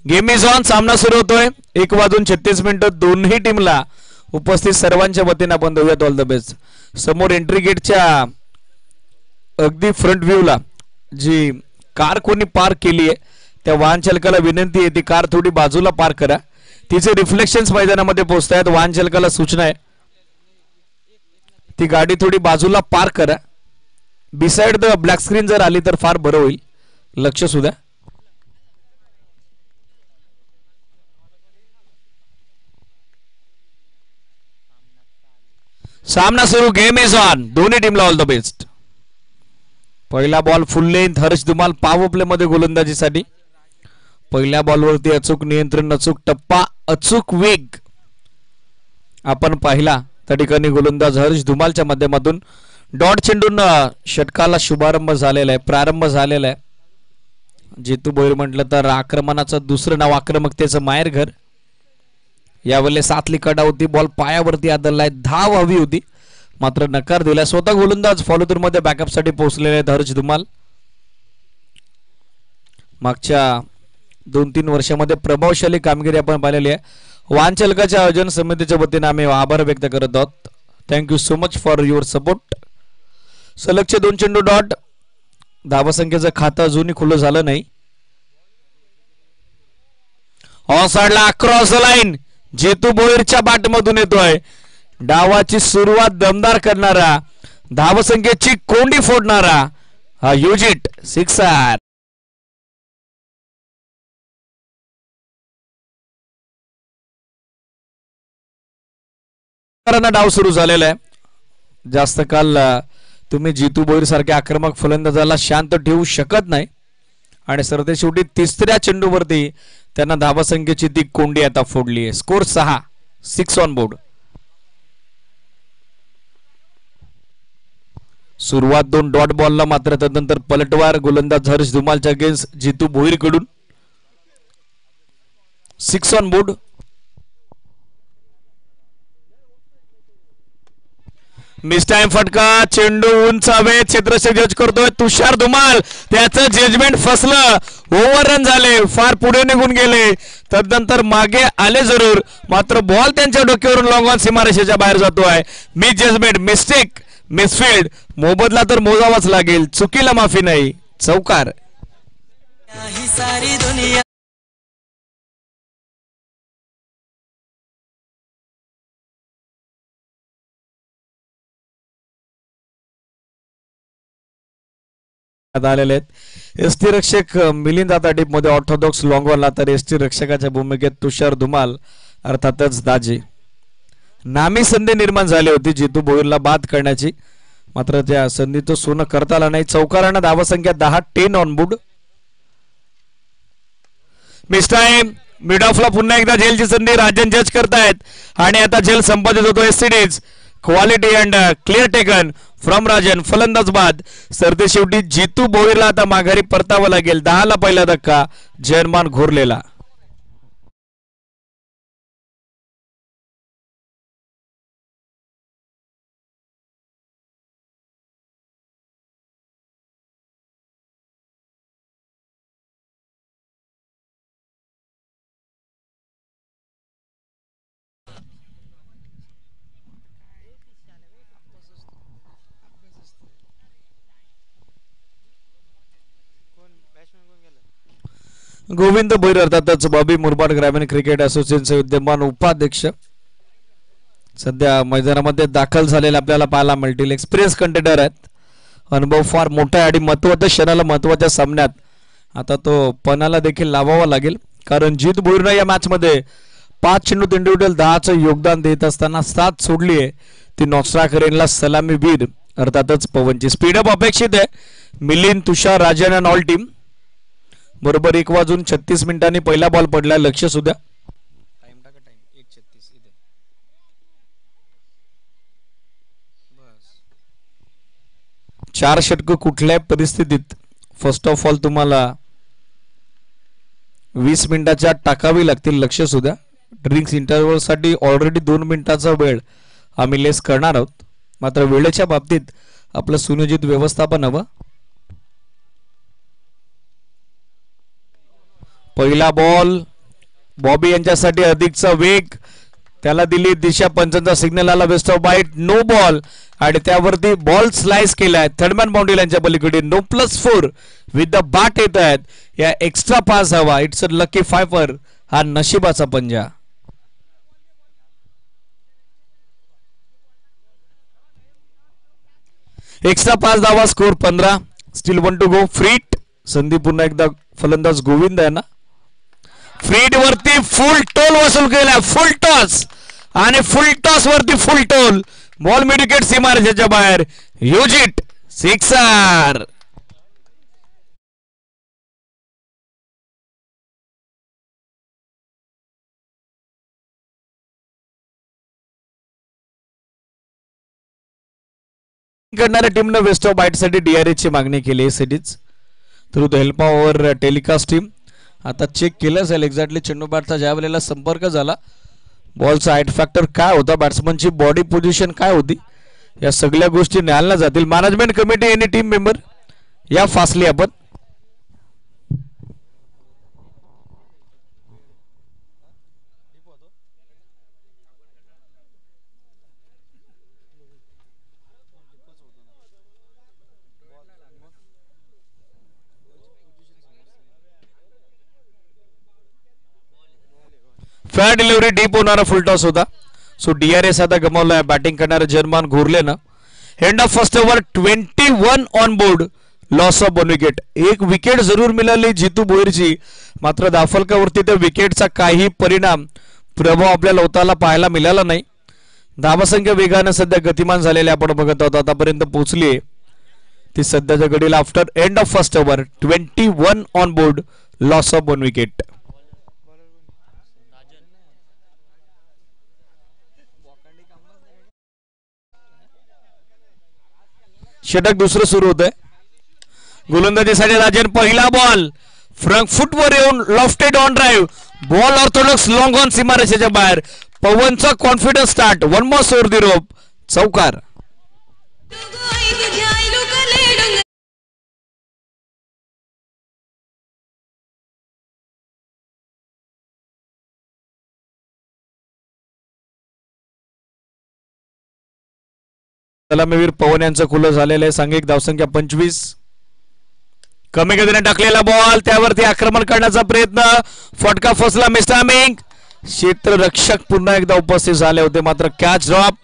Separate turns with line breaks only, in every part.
Game is on. सामना सुरू होतोय. 1:36 दोन्ही टीमला उपस्थित सर्वांच्या वतीने आपण देऊयात ऑल द बेस्ट. समोर एंट्री गेटच्या अगदी फ्रंट व्ह्यूला जी कार कोणी पार्क केली आहे त्या वाहन चालकाला विनंती आहे ती कार थोडी बाजूला पार्क करा. तिचे रिफ्लेक्शन्स मैदानामध्ये पोहोचतायत. वाहन चालकाला सूचना आहे ती गाडी थोडी बाजूला पार्क करा. बिसाइड द ब्लॅक स्क्रीन जर आली तर फार बरं होईल. लक्ष सुद्धा. सामना सुरू. Game is on. दोन्ही टीमला ऑल द बेस्ट. पहिला बॉल फुल length. Harsh Dhumal power play मध्ये गोलंदाजीसाठी. पहिल्या बॉलवरती अचूक नियंत्रण, अचूक टप्पा, अचूक वेग आपण पाहिला. त्या ठिकाणी गोलंदाज हर्ष धुमालच्या माध्यमातून डॉट चेंडून षटकाला शुभारंभ झालेला आहे, प्रारंभ झालेला आहे. जेतू भोईर म्हटलं तर आक्रमणाचं दुसरं नाव आक्रमकतेचं माहेरघर. यावेळेला 7 लिकाडा होती. बॉल पायावरती आदळलाय. धाव हवी होती मात्र नकार दिला. स्वतः गोलंदाज फॉलो थ्रू मध्ये बॅकअप साठी पोहोचलेले आहेत हर्ष धुमाल. मागच्या 2-3 वर्षामध्ये प्रभावशाली कामगिरी आपण पाहिलेली आहे. वाहन चालकाच्या आयोजन समितीच्या वतीने आम्ही आभार व्यक्त करत आहोत. Thank you so much for your support. सलगचे 2 चेंडू डॉट. धावसंख्येचं खातं अजूनही खुलं झालं नाही. ऑन साइडला क्रॉस लाईन जेतू भोईरच्या बॅटमधून येतोय. डावाची सुरुवात दमदार करणारा, धावसंख्येची कोंडी फोडणारा हा युजिट सिक्सर. डाव सुरू झालेला आहे. जास्त काल तुम्ही जितू भोईर सारख्या आक्रमक फलंदाजाला शांत ठेवू शकत नाही आणि सरते शेवटी 3ऱ्या चेंडूवरती त्यांना धावसंख्येची ती कोंडी आता फोडली आहे. Score 6 on board. सुरुवात 2 डॉट बॉलला मात्र तदनंतर पलटवार गोलंदाज हर्ष धुमालच्या अगेन्स्ट जितू भोईर कडून. 6 ऑन बोर्ड. मिस टाइम फटका. चेंडू उंच हवेत. क्षेत्ररक्षक जज करतोय तुषार धुमाल. त्याचं जजमेंट फसलं. ओव्हररन झाले. फार पुढे निघून गेले. तदनंतर मागे आले जरूर मात्र बॉल त्यांच्या डोक्यावरून लॉंग ऑन सीमारेषेच्या बाहेर जातोय. Misjudgement, mistake, misfield. मोबदला तर मोजावाच लागेल. चुकीला माफी नाही. चौकार. आलेले आहेत. एसटी रक्षक मिलिंद आता टीप मध्ये ऑर्थोडॉक्स लॉंगॉनला तर एसटी रक्षकाच्या भूमिकेत तुषार धुमाल अर्थातच दाजे. नामी संधी निर्माण झाली होती जितू भोईरला बाद करण्याची मात्र त्या संधीचं सोनं करता आलं नाही. चौकारानं धावसंख्या 10 on board. Miss time. Mid ऑफला पुन्हा एकदा झेलची संधी राजन जज करतायत आणि आता झेल संपादित होतोय. CDs quality and clear taken from Rajan. फलंदाज बाद. सरते शेवटी जितू भोईरला आता माघारी परतावं लागेल. 10ला पहिला धक्का. जयमान घोरलेला. गोविंद भोईर अर्थातच बॉबी मुरबाड ग्रामीण क्रिकेट असोसिएशनचे विद्यमान उपाध्यक्ष सध्या मैदानामध्ये दाखल झालेले आपल्याला पाहायला मिळतील. एक्सपिरियन्स कंटेंडर आहेत. अनुभव फार मोठा आहे आणि महत्वाच्या क्षणाला महत्वाच्या सामन्यात आता तो पणाला देखील लावावा लागेल कारण जित भोईरनं या मॅच मध्ये 5 चेंडूत इंडिव्हिज्युअल 10चं योगदान देत असताना 7 सोडली आहे. ती नॉस्ट्रा करेनला सलामी वीर अर्थातच पवनची. स्पीडअप अपेक्षित आहे. मिलिंद, तुषार, राजन आणि ऑल टीम. बरोबर 1:36 पहिला बॉल पडला. लक्ष सुद्धा. टाइम टाका. टाइम 1:36 इथे. बस 4 षटक कुठल्याही परिस्थितीत फर्स्ट ऑफ ऑल तुम्हाला 20 मिनिटाच्या टाकावी लागतील. लक्ष सुद्धा. ड्रिंक्स इंटरव्हल साठी ऑलरेडी 2 मिनिटाचा वेळ आम्ही लेस करणार आहोत मात्र वेळेच्या बाबतीत आपलं सुनियोजित व्यवस्थापन हवं. पहिला बॉल बॉबी यांच्यासाठी अधिकचा वेग, त्याला दिली दिशा, पंचांचा सिग्नल आला best of bite, no ball आणि त्यावरती बॉल स्लाइस केलाय थर्डमॅन बाउंड्री लाईनच्या पलीकडे. नो +4 विथ द बाट येत आहेत. या एक्स्ट्रा पास हवा. It's a lucky fifer. हा नशिबाचा पंजा. एक्स्ट्रा 5 धावा, स्कोर 15. Still 1 to go. फ्रीट संधी पुन्हा एकदा फलंदाज गोविंद आहे ना. फ्रीट वरती फुल टोल वसूल केला. फुल टॉस आणि फुल टॉस वरती फुल टोल. बॉल मिड विकेट सीमारेषेच्या बाहेर. युजिट सिक्सर. करणाऱ्या टीमने वेस्ट ऑफ बाईट साठी DRA ची मागणी केली. Cities through the help hour telecast team. आता चेक केलं जाईल एक्झॅक्टली चेंडू बॅटचा ज्या वेळेला संपर्क झाला बॉलचा हाईट फॅक्टर काय होता, बॅट्समनची बॉडी पोझिशन काय होती, या सगळ्या गोष्टी न्यायला जातील. मॅनेजमेंट कमिटी आणि टीम मेंबर या फासली आपण. फेअर डिलिव्हरी डीप होणारा फुल टॉस होता. सो DRA आता गमावलाय. बॅटिंग करणारे जर्मन घोरलेनं. End of first over 21 on board, loss of 1 wicket. एक विकेट जरूर मिळाली जितू भोईरची, मात्र दाफलकावरती त्या विकेटचा काही परिणाम प्रभाव आपल्या लवताला पाहायला मिळाला नाही. धावसंख्या वेगानं सध्या गतिमान झालेले आपण बघत आहोत. आतापर्यंत पोहोचली ती सध्याच्या घडीला after end of first over 21 on board, loss of 1 wicket. षटक दुसरं सुरू होत आहे. गोलंदाजीसाठी राजन. पहिला बॉल फ्रंट फुटवर येऊन lofted on drive, ball orthodox long on सीमारेषेच्या बाहेर. पवनचा confidence start. 1 more over the rope, चौकार. सलामीवीर पवन यांचं खुलं झालेलं आहे. सांघिक धावसंख्या 25. कमी गतीने टाकलेला बॉल, त्यावरती आक्रमण करण्याचा प्रयत्न, फटका फसला. मिस्टामिंग क्षेत्ररक्षक पुन्हा एकदा उपस्थित झाले होते, मात्र कॅच ड्रॉप.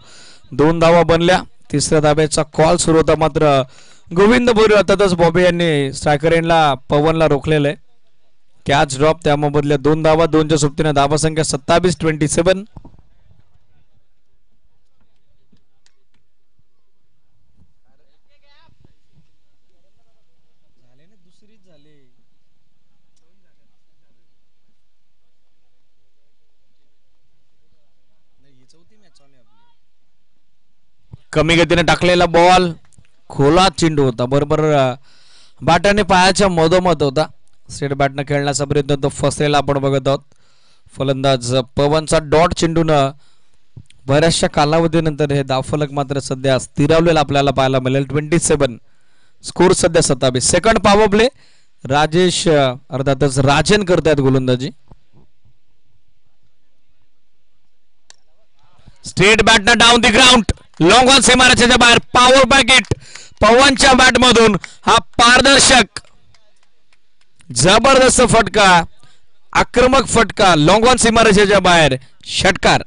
2 धावा बनल्या. तिसऱ्या धाब्याचा कॉल सुरू होता, मात्र गोविंद भोईर अर्थातच बॉबी यांनी स्ट्रायकर एंडला पवनला रोखलेलं आहे. कॅच ड्रॉप, त्यामधल्या 2 धावा. 2च्या सोबतीने धावा संख्या 27-27. कमी गतीने टाकलेला बॉल, खोला चेंडू होता. बरोबर बॅटाने पायाच्या मधोमध होता. स्ट्रेट बॅटने खेळण्याचा प्रयत्न तो फसलेला आपण बघत आहोत. फलंदाज पवनचा डॉट चेंडूनं बऱ्याचशा कालावधीनंतर हे धावफलक मात्र सध्या स्थिरावलेला आपल्याला पाहायला मिळेल. 27 स्कोर सध्या 27. Second power play. राजेश अर्थातच राजन करतायत गोलंदाजी. स्ट्रेट बॅटनं down the ground, long on सीमारेषेच्या बाहेर. पॉवर पॅकेट पवनच्या बॅट मधून. हा पारदर्शक जबरदस्त फटका, आक्रमक फटका, लॉंग ऑन सीमारेषेच्या बाहेर, षटकार.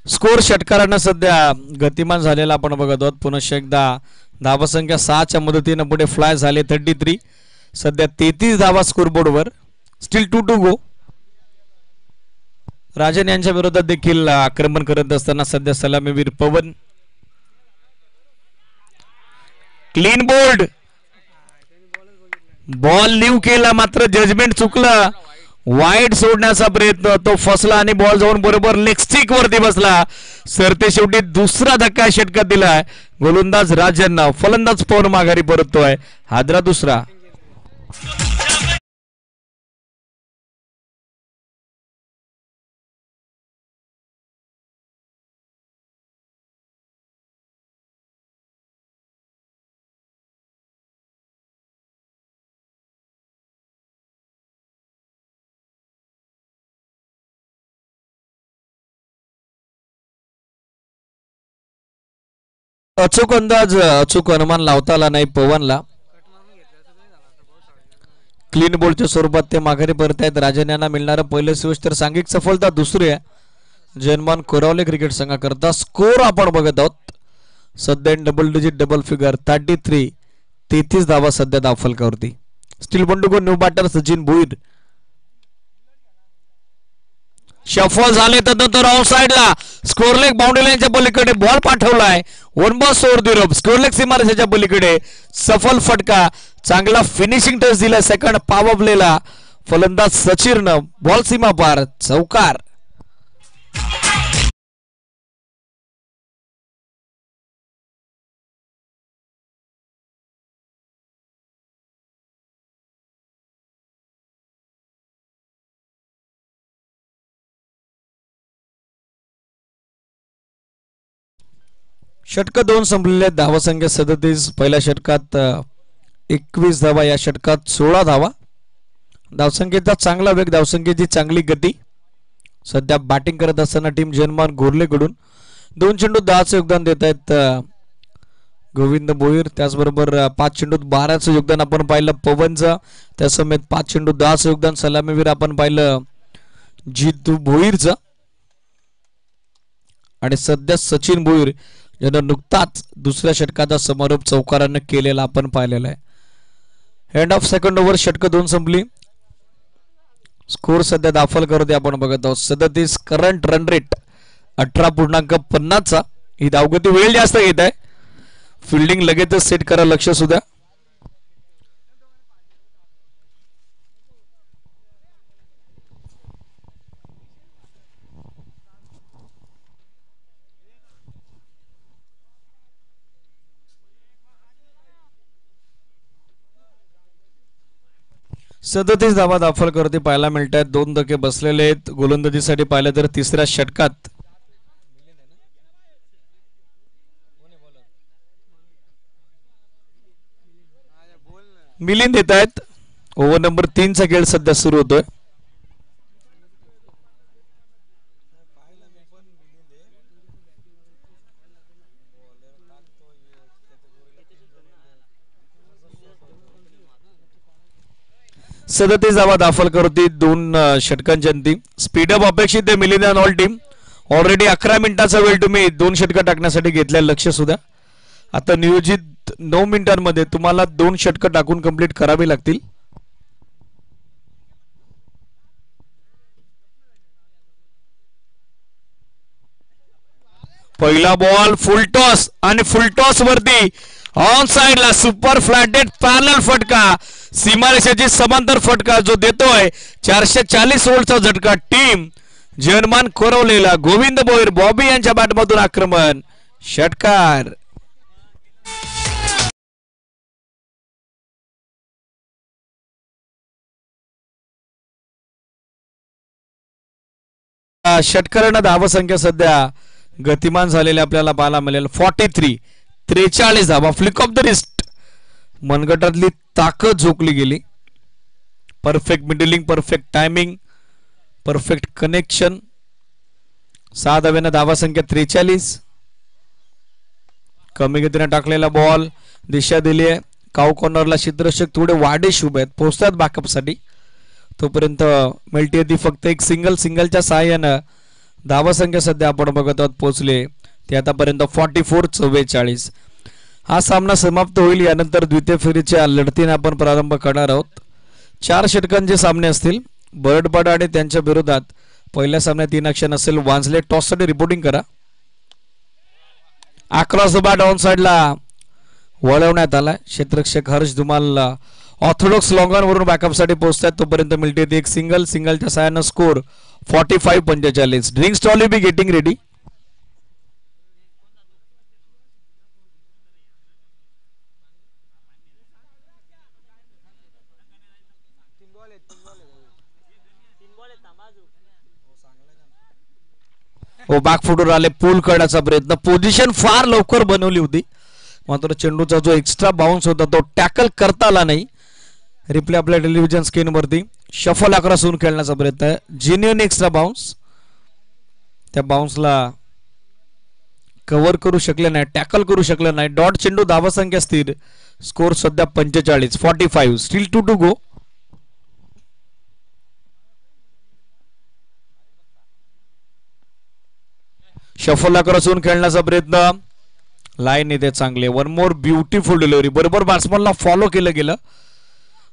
स्कोर षटकारानं सध्या गतिमान झालेला आपण बघत आहोत. पुनश्च एकदा धावसंख्या 6च्या मदतीने पुढे फ्लाय झाले. 33. सध्या 33 धावा स्कोरबोर्डवर. Still 2 to go. राजन यांच्या विरोधात देखील आक्रमण करत असताना सध्या सलामीवीर Pawan. Clean bowled, ball leave केला, मात्र जजमेंट चुकलं. वाईड सोडण्याचा प्रयत्न, तो फसला आणि बॉल जाऊन बरोबर लेग स्टिक वरती बसला. सरते शेवटी दुसरा धक्का षटकात दिलाय गोलंदाज राजन. फलंदाज पवन माघारी परततोय. हादरा दुसरा. अचूक अंदाज अचूक अनुमान लावता आला नाही पवनला. क्लीन बोलच्या स्वरूपात ते माघारी परत आहेत. राजन यांना मिळणारं पहिलं स्विच तर सांघिक सफलता दुसरी आहे जनमान कोरावले क्रिकेट संघाकरता. स्कोर आपण बघत आहोत सध्या डबल डिजिट डबल फिगर 33 धावा सध्या धावफलकावरती. Still Bandu new batter Sachin Bhoir shuffle झाले तर ऑफसाइडला स्कोरलेग बाउंड्री लाईनच्या पलीकडे बॉल पाठवलाय. वन बॉल सोड युरोप स्कोरलेग सीमारेषेच्या पलीकडे सफल फटका. चांगला फिनिशिंग टच दिला सेकंड पॉवर प्लेला फलंदाज सचिननं. बॉल सीमा पार चौकार. षटक 2 संपलेले. धावसंख्या 37. पहिल्या षटकात 21 धावा, या षटकात 16 धावा. धावसंख्येचा चांगला वेग, धावसंख्येची चांगली गती. सध्या बॅटिंग करत असताना टीम जनमान गोरलेकडून 2 चेंडूत 10चं योगदान देत आहेत गोविंद भोईर. त्याचबरोबर 5 चेंडूत 12चं योगदान आपण पाहिलं पवनचं. त्यासमेत 5 चेंडूत 10चं योगदान सलामीवीर आपण पाहिलं जितू भोईरचं. आणि सध्या सचिन भोईर ज्यानं नुकताच दुसऱ्या षटकाचा समारोप चौकारानं केलेला आपण पाहिलेला आहे. एंड ऑफ सेकंड ओव्हर षटक 2 संपली. स्कोर सध्या दाखल आपण बघत आहोत 37. करंट रन रेट 18.50चा. ही धावगती वेळ जास्त घेत आहे. फिल्डिंग लगेचच सेट करा, लक्ष सुद्धा. सदतीस धावा दाखल करते पाहायला मिळत आहेत. 2 धक्के बसलेले आहेत गोलंदाजीसाठी पाहिलं तर तिसऱ्या षटकात. मिलिंद देत आहेत. ओव्हर नंबर 3 चा खेळ सध्या सुरू होतोय. सदतीस धावा दाखल करते 2 षटकांच्या अंती. स्पीडअप अपेक्षित आहे मिलिंद ऑल टीम. ऑलरेडी 11 मिनिटाचा वेळ तुम्ही 2 षटकं टाकण्यासाठी घेतल्या, लक्ष सुद्धा. आता नियोजित 9 मिनिटांमध्ये तुम्हाला 2 षटकं टाकून कंप्लीट करावी लागतील. पहिला बॉल फुल टॉस आणि फुल टॉस वरती ऑन साइडला सुपर फ्लॅटेड पॅरलल फटका. सीमारेषेची समांतर फटका जो देतोय 440 वोल्टचा झटका. टीम जनमान कोरवलेला गोविंद भोईर बॉबी यांच्या बॅटमधून आक्रमण. षटकार. षटकारांना धावसंख्या सध्या गतिमान झालेले आपल्याला पाहायला मिळेल. 43 धावा. Flick off the wrist. मनगटातली ताकद झोकली गेली. Perfect middling, perfect timing, perfect connection. 6 धाव्यानं धावसंख्या 43. कमी गतीने टाकलेला बॉल दिशा दिली आहे. काउ कॉर्नरला क्षेत्ररक्षक थोडे वाडे शुभ आहेत, पोहोचतात बॅकअपसाठी. तोपर्यंत मिळते ती फक्त एक सिंगलच्या सहाय्यानं धावसंख्या सध्या आपण बघत आहोत पोहोचले ते आतापर्यंत 44-44. हा सामना समाप्त होईल. यानंतर द्वितीय फेरीच्या लढतीने आपण प्रारंभ करणार आहोत. 4 षटकांचे सामने असतील. बर्डबड आणि त्यांच्या विरोधात पहिल्या सामन्यात 3 ॲक्शन असेल. वांझले टॉससाठी रिपोर्टिंग करा. अक्रॉस द बॅट ऑन साइडला वळवण्यात आलाय. क्षेत्ररक्षक हर्ष धुमाल ऑर्थोडॉक्स लॉंगॉन वरून बॅकअपसाठी पोहोचतात. तोपर्यंत मिळते ती एक सिंगलच्या सहाय्यानं score 45-45. Drink stall be getting ready. हो बॅकफुटवर आले. पूल करण्याचा प्रयत्न. पोझिशन फार लवकर बनवली होती, मात्र चेंडूचा जो एक्स्ट्रा बाउन्स होता तो टॅकल करता आला नाही. रिप्ले आपल्या टेलिव्हिजन स्क्रीनवरती. शफल अक्रॉस होऊन खेळण्याचा प्रयत्न आहे. Genuine extra bounce. त्या बाउन्सला कव्हर करू शकले नाही, टॅकल करू शकले नाही. डॉट चेंडू, धावसंख्या स्थिर, स्कोर सध्या 45, 45, स्टील 2 टू गो. शफलला क्रॉसून खेळण्याचा प्रयत्न, लाईन येते चांगले. वन मोर ब्युटिफुल डिलिव्हरी, बरोबर बॅट्समनला फॉलो केलं गेलं.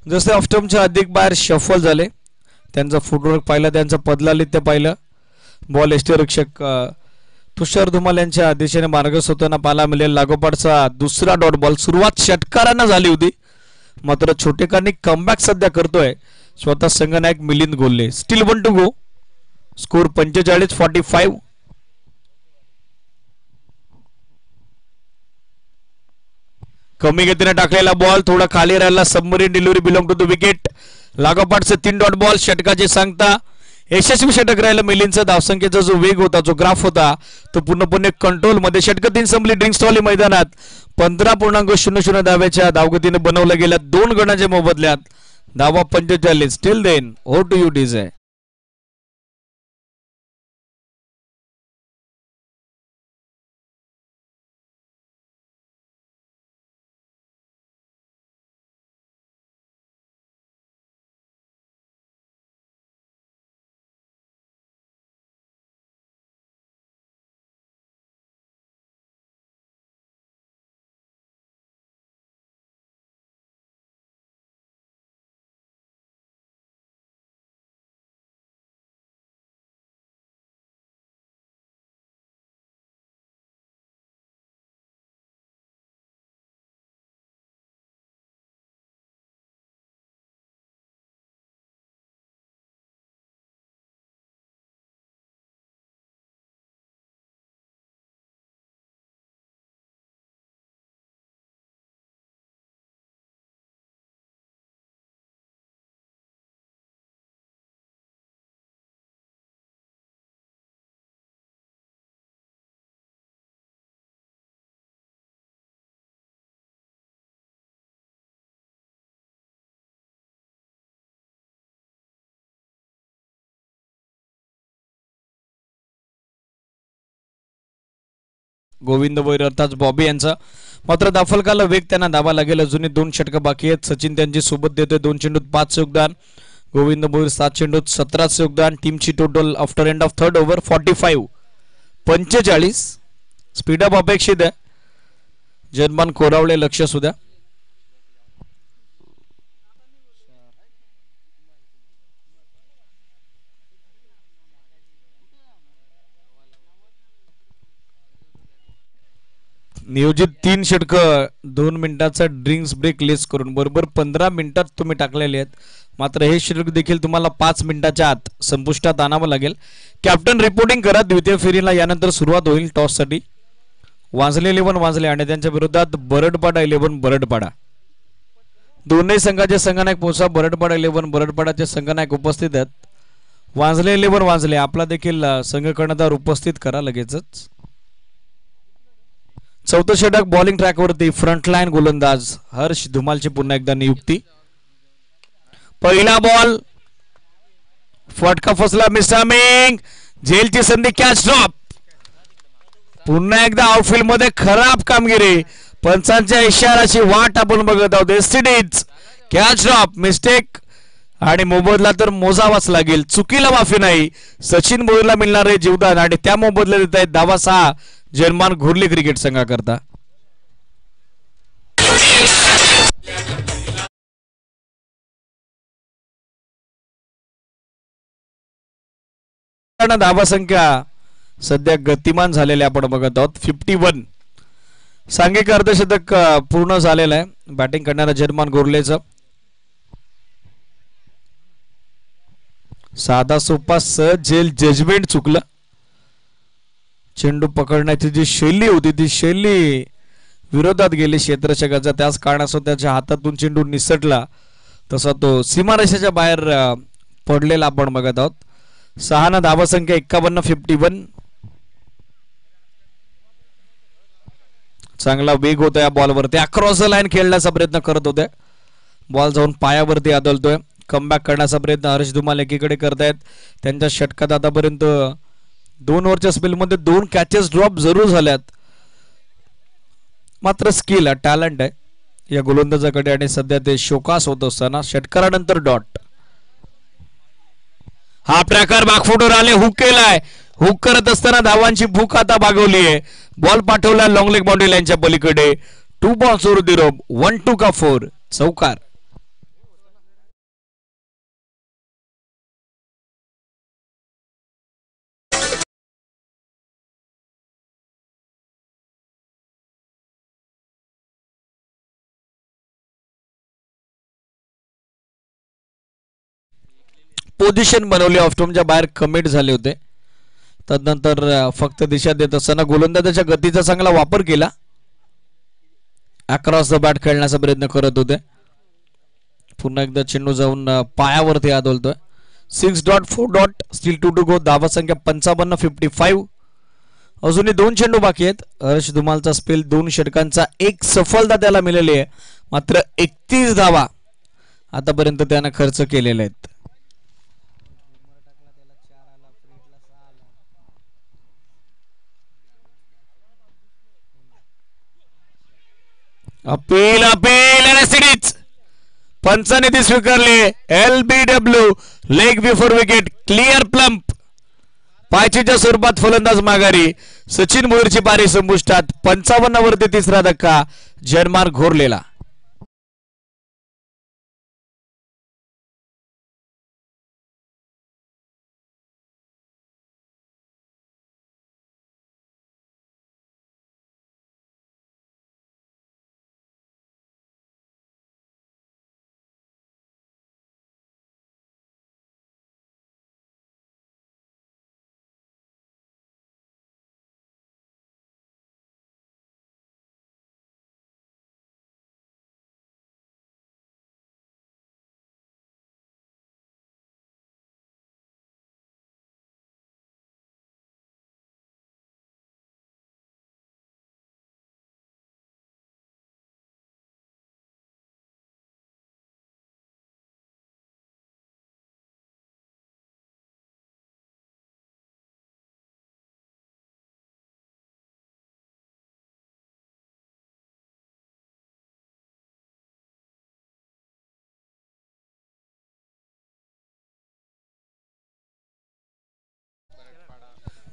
जसे ऑफस्टम्पच्या अधिक बाहेर शफल झाले, त्यांचा फुटवर्क पाहिलं, त्यांचं पदलालित्य पाहिलं. बॉल यष्टीरक्षक तुषार धुमाल यांच्या दिशेने मार्गस्थ होताना पाहायला मिळेल. लागोपाठचा दुसरा डॉट बॉल, सुरुवात षटकारानं झाली होती, मात्र छोटेकरांनी कमबॅक सध्या करतोय स्वतः संघनायक Milind Golhe. Still 1 to go, score 45, 45. कमी गतीने टाकलेला बॉल, थोडा खाली राहिला. Submarine delivery belong to the wicket. लागोपाठचे 3 डॉट बॉल, षटकाची सांगता. यशस्वी षटक राहिलं मिलिंदचा. धावसंख्येचा जो वेग होता, जो ग्राफ होता, तो पूर्णपणे कंट्रोल मध्ये. षटक 3 संपली ड्रिंक्सवाली मैदानात. 15.00 धाव्याच्या धावगतीने बनवलं गेलं 2 गणांच्या मोबदल्यात. धावा 45. Still then oh to you DJ. Govind Bhoir अर्थात बॉबी यांचा मात्र दाफलकाला वेग, त्यांना धावा लागेल. अजूनही 2 षटकं बाकी आहेत. सचिन त्यांची सोबत देतोय. 2 चेंडूत 5 योगदान. गोविंद भोईर 7 चेंडूत 17 योगदान. टीमची total after end of third over 45, 45. Speed up अपेक्षित आहे. जन्मान कोरावळे लक्ष सुद्धा. नियोजित 3 षटकं 2 मिनिटाचा ड्रिंक्स ब्रेक लेस करून बरोबर 15 मिनिटात तुम्ही टाकलेले आहेत. मात्र हे षटक देखील तुम्हाला 5 मिनिटाच्या आत संपुष्टात आणावं लागेल. कॅप्टन रिपोर्टिंग करा. द्वितीय फेरीला यानंतर सुरुवात होईल टॉस साठी. वांजले 11 वांजले आणि त्यांच्या विरोधात बरडपाडा 11 बरडपाडा. दोन्ही संघाचे संघनायक पोहोचा. बरडपाडा 11 बरडपाडाचे संघनायक उपस्थित आहेत. वांजले 11 वांजले आपला देखील संघ कर्णधार उपस्थित करा लगेचच. चौथं षटक बॉलिंग ट्रॅकवरती. फ्रंटलाईन गोलंदाज हर्ष धुमालची पुन्हा एकदा नियुक्ती. पहिला बॉल, फटका फसला. मिसामिंग, झेलची संधी, कॅच ड्रॉप. पुन्हा एकदा आउटफील्ड मध्ये खराब कामगिरी. पंचांच्या इशाराची वाट आपण बघत आहोत. एसटीडीज कॅच ड्रॉप, मिस्टेक आणि मोबदला तर मोजावाच लागेल. चुकीला माफी नाही. सचिन भोईरला मिळणारे जीवदान आणि त्या मोबदला देत आहेत धावा 6 जन्मान घोरले क्रिकेट संघाकरता. धावा संख्या सध्या गतिमान झालेल्या आपण बघत आहोत. 51. सांघिक अर्धशतक पूर्ण झालेलं आहे बॅटिंग करणाऱ्या जन्मान घोरलेचं. साधा सोपा सहज झेल जजमेंट चुकलं. चेंडू पकडण्याची जी शैली होती ती शैली विरोधात गेली क्षेत्ररक्षकाच्या. त्याच कारणास्तव त्याच्या हातातून चेंडू निसटला. तसा तो सीमारेषेच्या बाहेर पडलेला आपण बघत आहोत. 6 धावा संख्या 51, 51. चांगला वेग होता या बॉलवरती. अक्रॉस द लाईन खेळण्याचा प्रयत्न करत होते. बॉल जाऊन पायावरती आदळतोय. कमबॅक करण्याचा प्रयत्न हर्ष धुमाल एकीकडे करतायत. त्यांच्या षटकात आतापर्यंत 2 ओव्हरच्या स्पेलमध्ये 2 कॅचेस ड्रॉप जरूर झाल्यात. मात्र स्किल टॅलेंट आहे या गोलंदाजाकडे आणि सध्या ते शोकास होत असताना षटकारानंतर डॉट. हा प्रकार बागफुटवर आले, हुक केलाय. हुक करत असताना धावांची भूक आता भागवली आहे. बॉल पाठवला लॉंग लेग बाउंड्री लाईनच्या पलीकडे. 2 बॉल्स वर दी रोप. 1-2 का 4 चौकार. पोझिशन बनवली, ऑफस्टॉमच्या बाहेर कमिट झाले होते. तदनंतर फक्त दिशा देत असताना गोलंदाजाच्या गतीचा चांगला वापर केला. अक्रॉस द बॅट खेळण्याचा प्रयत्न करत होते. पुन्हा एकदा चेंडू जाऊन पायावरती आदळतोय. 6.4 स्टील 2 टू गो. धावा संख्या 55 55. अजूनही 2 चेंडू बाकी आहेत. हर्ष धुमालचा स्पेल 2 षटकांचा 1 सफलता त्याला मिळाली आहे. मात्र 31 धावा आतापर्यंत त्यानं खर्च केलेले आहेत. अपील अपील आणि सिरीज पंचाने ती स्वीकारली. LBW leg before wicket. Clear plumb. पायचीच्या स्वरूपात फलंदाज माघारी. सचिन भोईरची पारी संपुष्टात. 55 वरती तिसरा धक्का. जयमार्ग घोरलेला.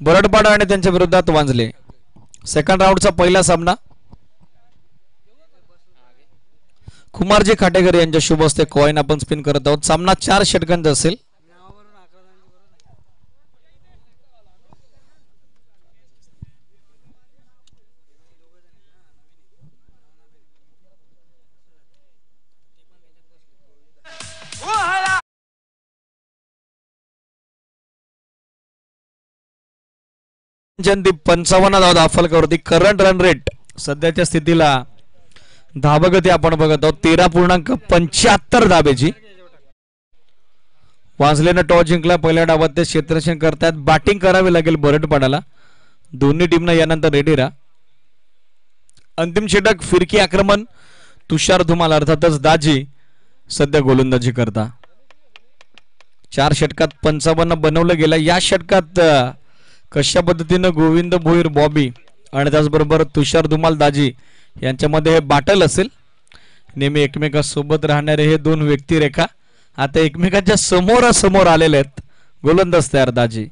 बरडपाडा आणि त्यांच्या विरोधात वांजले. सेकंड राऊंडचा पहिला सामना कुमारजी खाटेकर यांच्या शुभ हस्ते कॉइन आपण स्पिन करत आहोत. सामना 4 षटकांचा असेल. जनदीप 55 धावा दाखल. करंट रन रेट सध्याच्या स्थितीला धावगती आपण बघत आहोत 13.75 धाबेची. वांजलेनं टॉस जिंकला. पहिल्या डावात ते क्षेत्ररक्षण करतात. बॅटिंग करावी लागेल बरडपाडाला. दोन्ही टीमनं यानंतर रेडी राहा. अंतिम षटक फिरकी आक्रमण. तुषार धुमाल अर्थातच दाजी सध्या गोलंदाजी करता. 4 षटकात 55 बनवलं गेलं. या षटकात कशा पद्धतीनं गोविंद भोईर बॉबी आणि त्याचबरोबर तुषार धुमाल दाजी यांच्यामध्ये हे बाटल असेल. नेहमी एकमेकांसोबत राहणारे हे 2 व्यक्तिरेखा आता एकमेकांच्या समोरासमोर आलेले आहेत. गोलंदाज तयार दाजी.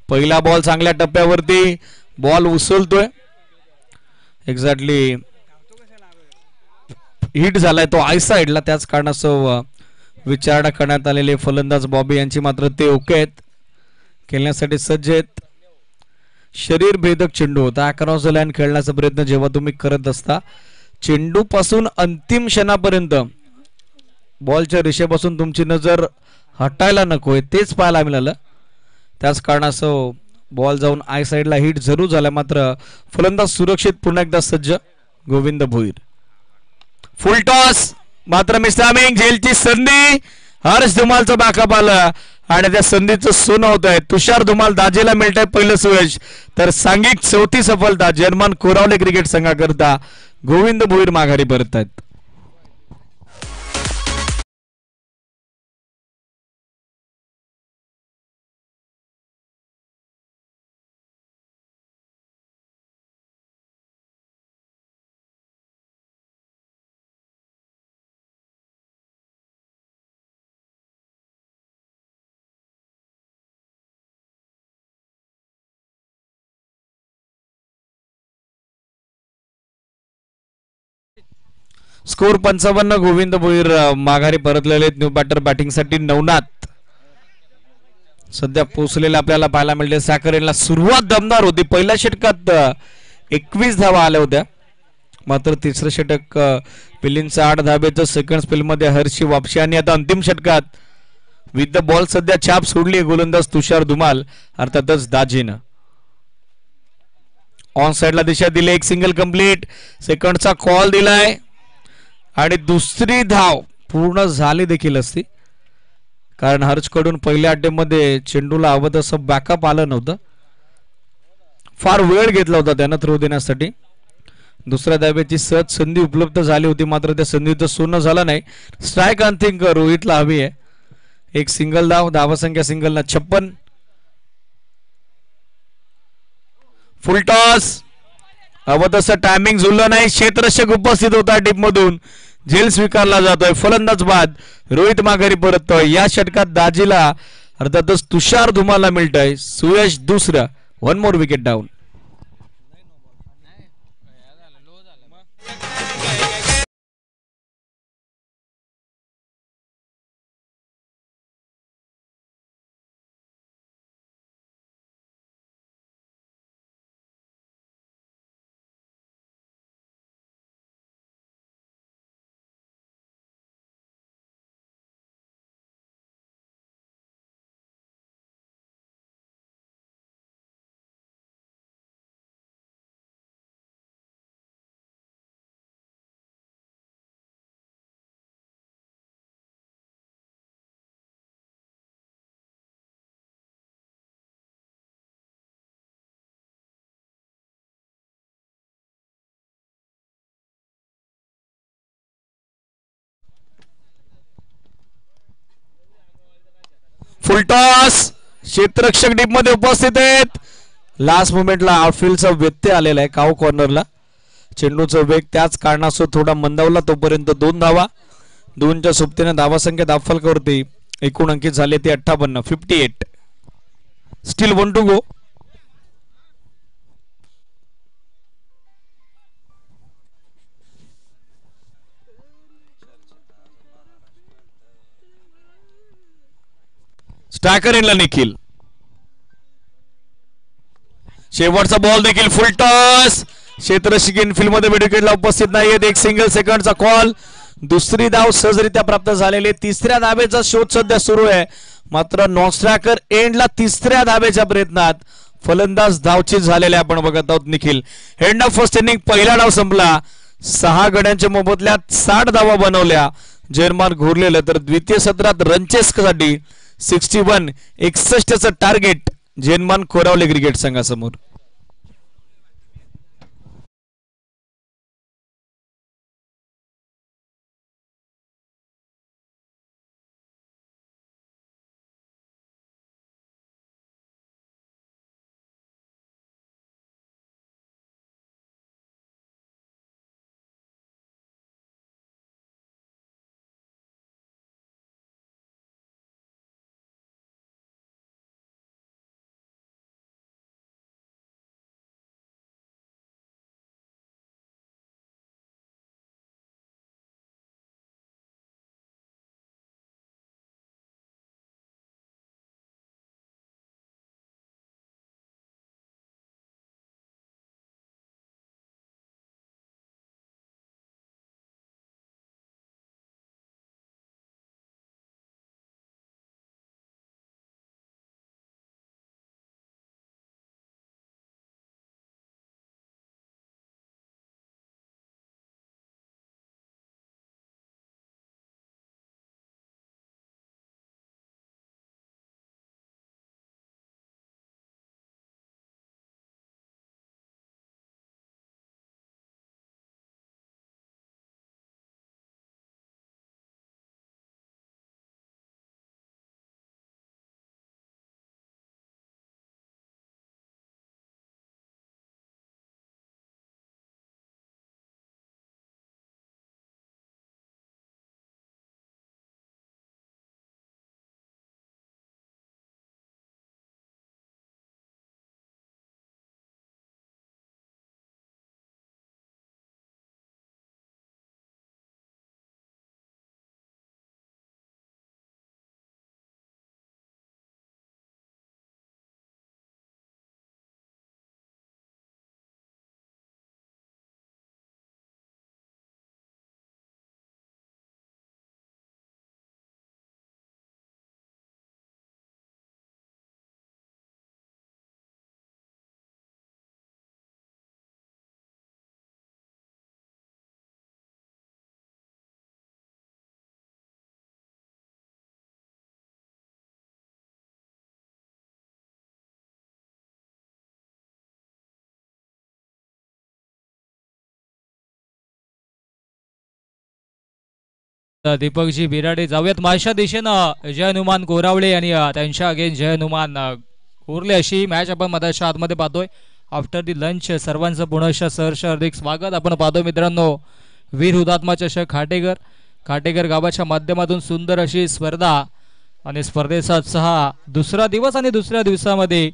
पहिला बॉल चांगल्या टप्प्यावरती. बॉल उसळतोय. एक्झॅक्टली हिट झालाय तो आय साइडला. त्याच कारणास्तव विचारणा करण्यात आलेले फलंदाज बॉबी यांची मात्र ते ओके आहेत. खेळण्यासाठी सज्ज आहेत. शरीर भेदक चेंडू होता. अक्रॉस द लाईन खेळण्याचा प्रयत्न जेव्हा तुम्ही करत असता चेंडू पासून अंतिम क्षणापर्यंत बॉलच्या रेषेपासून तुमची नजर हटायला नकोय तेच पाहायला मिळालं. त्याच कारणास्तव बॉल जाऊन आय साइडला हिट जरूर झाला. मात्र फलंदाज सुरक्षित. पुन्हा एकदा सज्ज गोविंद भोईर. फुल टॉस मात्र मिसामिंग झेलची संधी. हर्ष धुमालचं बॅकअप आलं आणि त्या संधीचं सोनं होत आहे. तुषार धुमाल दाजेला मिळत आहे पहिलं सुयश. तर सांघिक 4थी सफलता जर्मन कोरावले क्रिकेट संघाकरता. गोविंद भोईर माघारी परत आहेत. स्कोर 55. गोविंद भोईर माघारी परतलेले न्यू बॅटर बॅटिंगसाठी. नवनाथ सध्या पोहोचलेला आपल्याला पाहायला मिळते. साखरेला सुरुवात दमदार होती. पहिल्या षटकात 21 धावा आल्या होत्या, मात्र तिसरं षटक पिल्लींचा 8 धाब्याचं. सेकंड स्पेलमध्ये हर्षी वापशी आणि आता अंतिम षटकात विथ द बॉल सध्या छाप सोडली गोलंदाज तुषार धुमाल, अर्थातच दाजीनं. ऑन साइडला दिशा दिली. एक सिंगल कंप्लीट. सेकंडचा कॉल दिलाय आणि दुसरी धाव पूर्ण झाली देखील असती, कारण हर्षकडून पहिल्या अड्डेमध्ये चेंडूला हवं तसं बॅकअप आलं नव्हतं. फार वेळ घेतला होता त्यानं थ्रो देण्यासाठी. दुसऱ्या धाब्याची सहज संधी उपलब्ध झाली होती, मात्र त्या संधीचं सोनं झालं नाही. स्ट्राईक आय थिंक रोहितला हवी आहे. एक सिंगल धाव. धावसंख्या सिंगलला 56. फुल टॉस. हवं तसं टायमिंग जुळलं नाही. क्षेत्ररक्षक उपस्थित होता टीममधून. झेल स्वीकारला जातोय. फलंदाज बाद. रोहित माघारी परततोय. या षटकात दाजीला अर्थातच तुषार धुमाला मिळतंय. सुयश दुसरं. 1 मोर विकेट डाऊन. फुलटॉस. क्षेत्ररक्षक डीप मध्ये उपस्थित आहेत. लास्ट मोमेंटला आउटफील्डचा व्यत्यय आलेला आहे काऊ कॉर्नरला. चेंडूचा वेग त्याच कारणासह थोडा मंदावला. तोपर्यंत 2 धावा. 2च्या सोबतीने धावासंख्या दाफलकावरती एकूण अंकित झाले ते 58. 58. Still 1 to go. स्ट्रायकर इनला निखिल. शेवटचा बॉल देखील फुल टॉस. क्षेत्ररक्षक इनफिल्ड मध्ये विकेटला उपस्थित नाहीयेत. एक सिंगल. सेकंडचा कॉल. दुसरी धाव सहजरित्या प्राप्त झालेली. तिसऱ्या धावेचा शोध सध्या सुरू आहे, मात्र नॉन स्ट्रायकर एंडला तिसऱ्या धावेच्या प्रयत्नात फलंदाज धावचीत झालेले आपण बघत आहोत. Nikhil. End of first inning पहिला डाव संपला. 6 गड्यांच्या मोबदल्यात 60 धावा बनवल्या जयमान घोरलेलं. तर द्वितीय सत्रात रनचेससाठी 61 टार्गेट जयमान कोरावले क्रिकेट संघासमोर.
दीपकजी बिराडे जाऊयात माझ्या दिशेनं जय हनुमान कोरावळे आणि त्यांच्या अगेन जय हनुमान कोरले अशी मॅच आपण मधाच्या आतमध्ये पाहतोय. आफ्टर दी लंच सर्वांचं पुनश्च सहर्ष हार्दिक स्वागत आपण पाहतो मित्रांनो. वीर हुतात्मा चषक खाटेकर गावाच्या माध्यमातून सुंदर अशी स्पर्धा आणि स्पर्धेचा हा दुसरा दिवस आणि दुसऱ्या दिवसामध्ये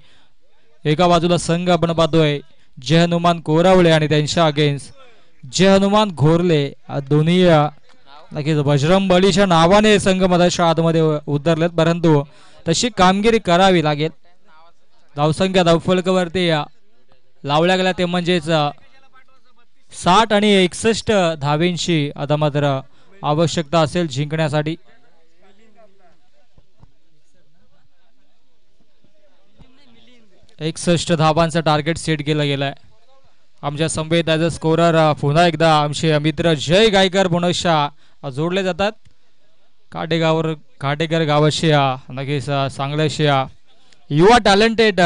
एका बाजूला संघ आपण पाहतोय जय हनुमान कोरावळे आणि त्यांच्या अगेन्स्ट जय हनुमान घोरले. दोन्ही नक्कीच बजरंग बलीच्या नावाने संघ मधाच्या आतमध्ये उतरलेत, परंतु तशी कामगिरी करावी लागेल. धावसंख्या धावफलकावरती लावल्या गेल्या ते म्हणजेच 60 आणि 61 धावेंची आता मात्र आवश्यकता असेल जिंकण्यासाठी. एकसष्ट धावांचं टार्गेट सेट केलं गेलंय. आमच्या संवेद ॲज अ स्कोरर पुन्हा एकदा आमचे मित्र जय गायकर पुनश्चा जोडले जातात. काटेकर गावाशी नक्कीच चांगल्याशी युवा टॅलेंटेड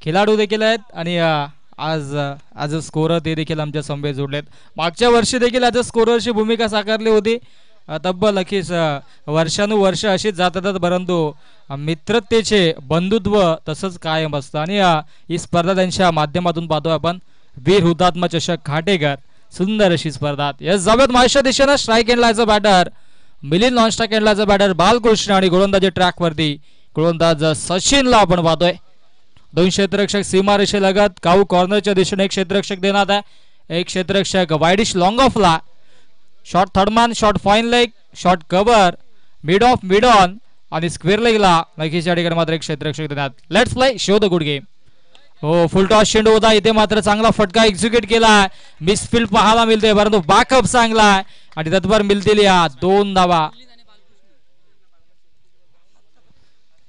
खेळाडू देखील आहेत आणि आज ॲज अ स्कोरर ते देखील आमच्या संवेद जोडलेत. मागच्या वर्षी देखील ॲज अ स्कोररची भूमिका साकारली होती. तब्बल नक्कीच वर्षानुवर्ष अशीच जातात, परंतु मित्रतेचे बंधुत्व तसंच कायम असतं आणि ही स्पर्धा त्यांच्या माध्यमातून पाहतोय आपण. वीर हुतात्मा चषक खाटेकर सुंदर अशी स्पर्धा. यस जाऊयात माझ्या दिशेनं स्ट्राईक एंडलाचा बॅटर मिलिंद, नॉन स्ट्राईक एंडलाचा बॅटर बालकृष्ण आणि गोलंदाजी ट्रॅक वरती गोलंदाज सचिनला आपण पाहतोय. 2 क्षेत्ररक्षक सीमारेषेलगत काऊ कॉर्नरच्या दिशेने एक क्षेत्ररक्षक देण्यात आहे. एक क्षेत्ररक्षक वाईडिश लॉंग ऑफला short third man, short fine leg, short cover, mid off mid on आणि स्क्वेअर लेगला नक्कीच या ठिकाणी मात्र एक क्षेत्ररक्षक देण्यात. Let's play show the good game. हो फुल टॉस चेंडू होता इथे मात्र चांगला फटका एक्झिक्यूट केला. मिसफील्ड पाहायला मिळते, परंतु बॅकअप चांगला आहे आणि तत्पर मिळतील या 2 धावा.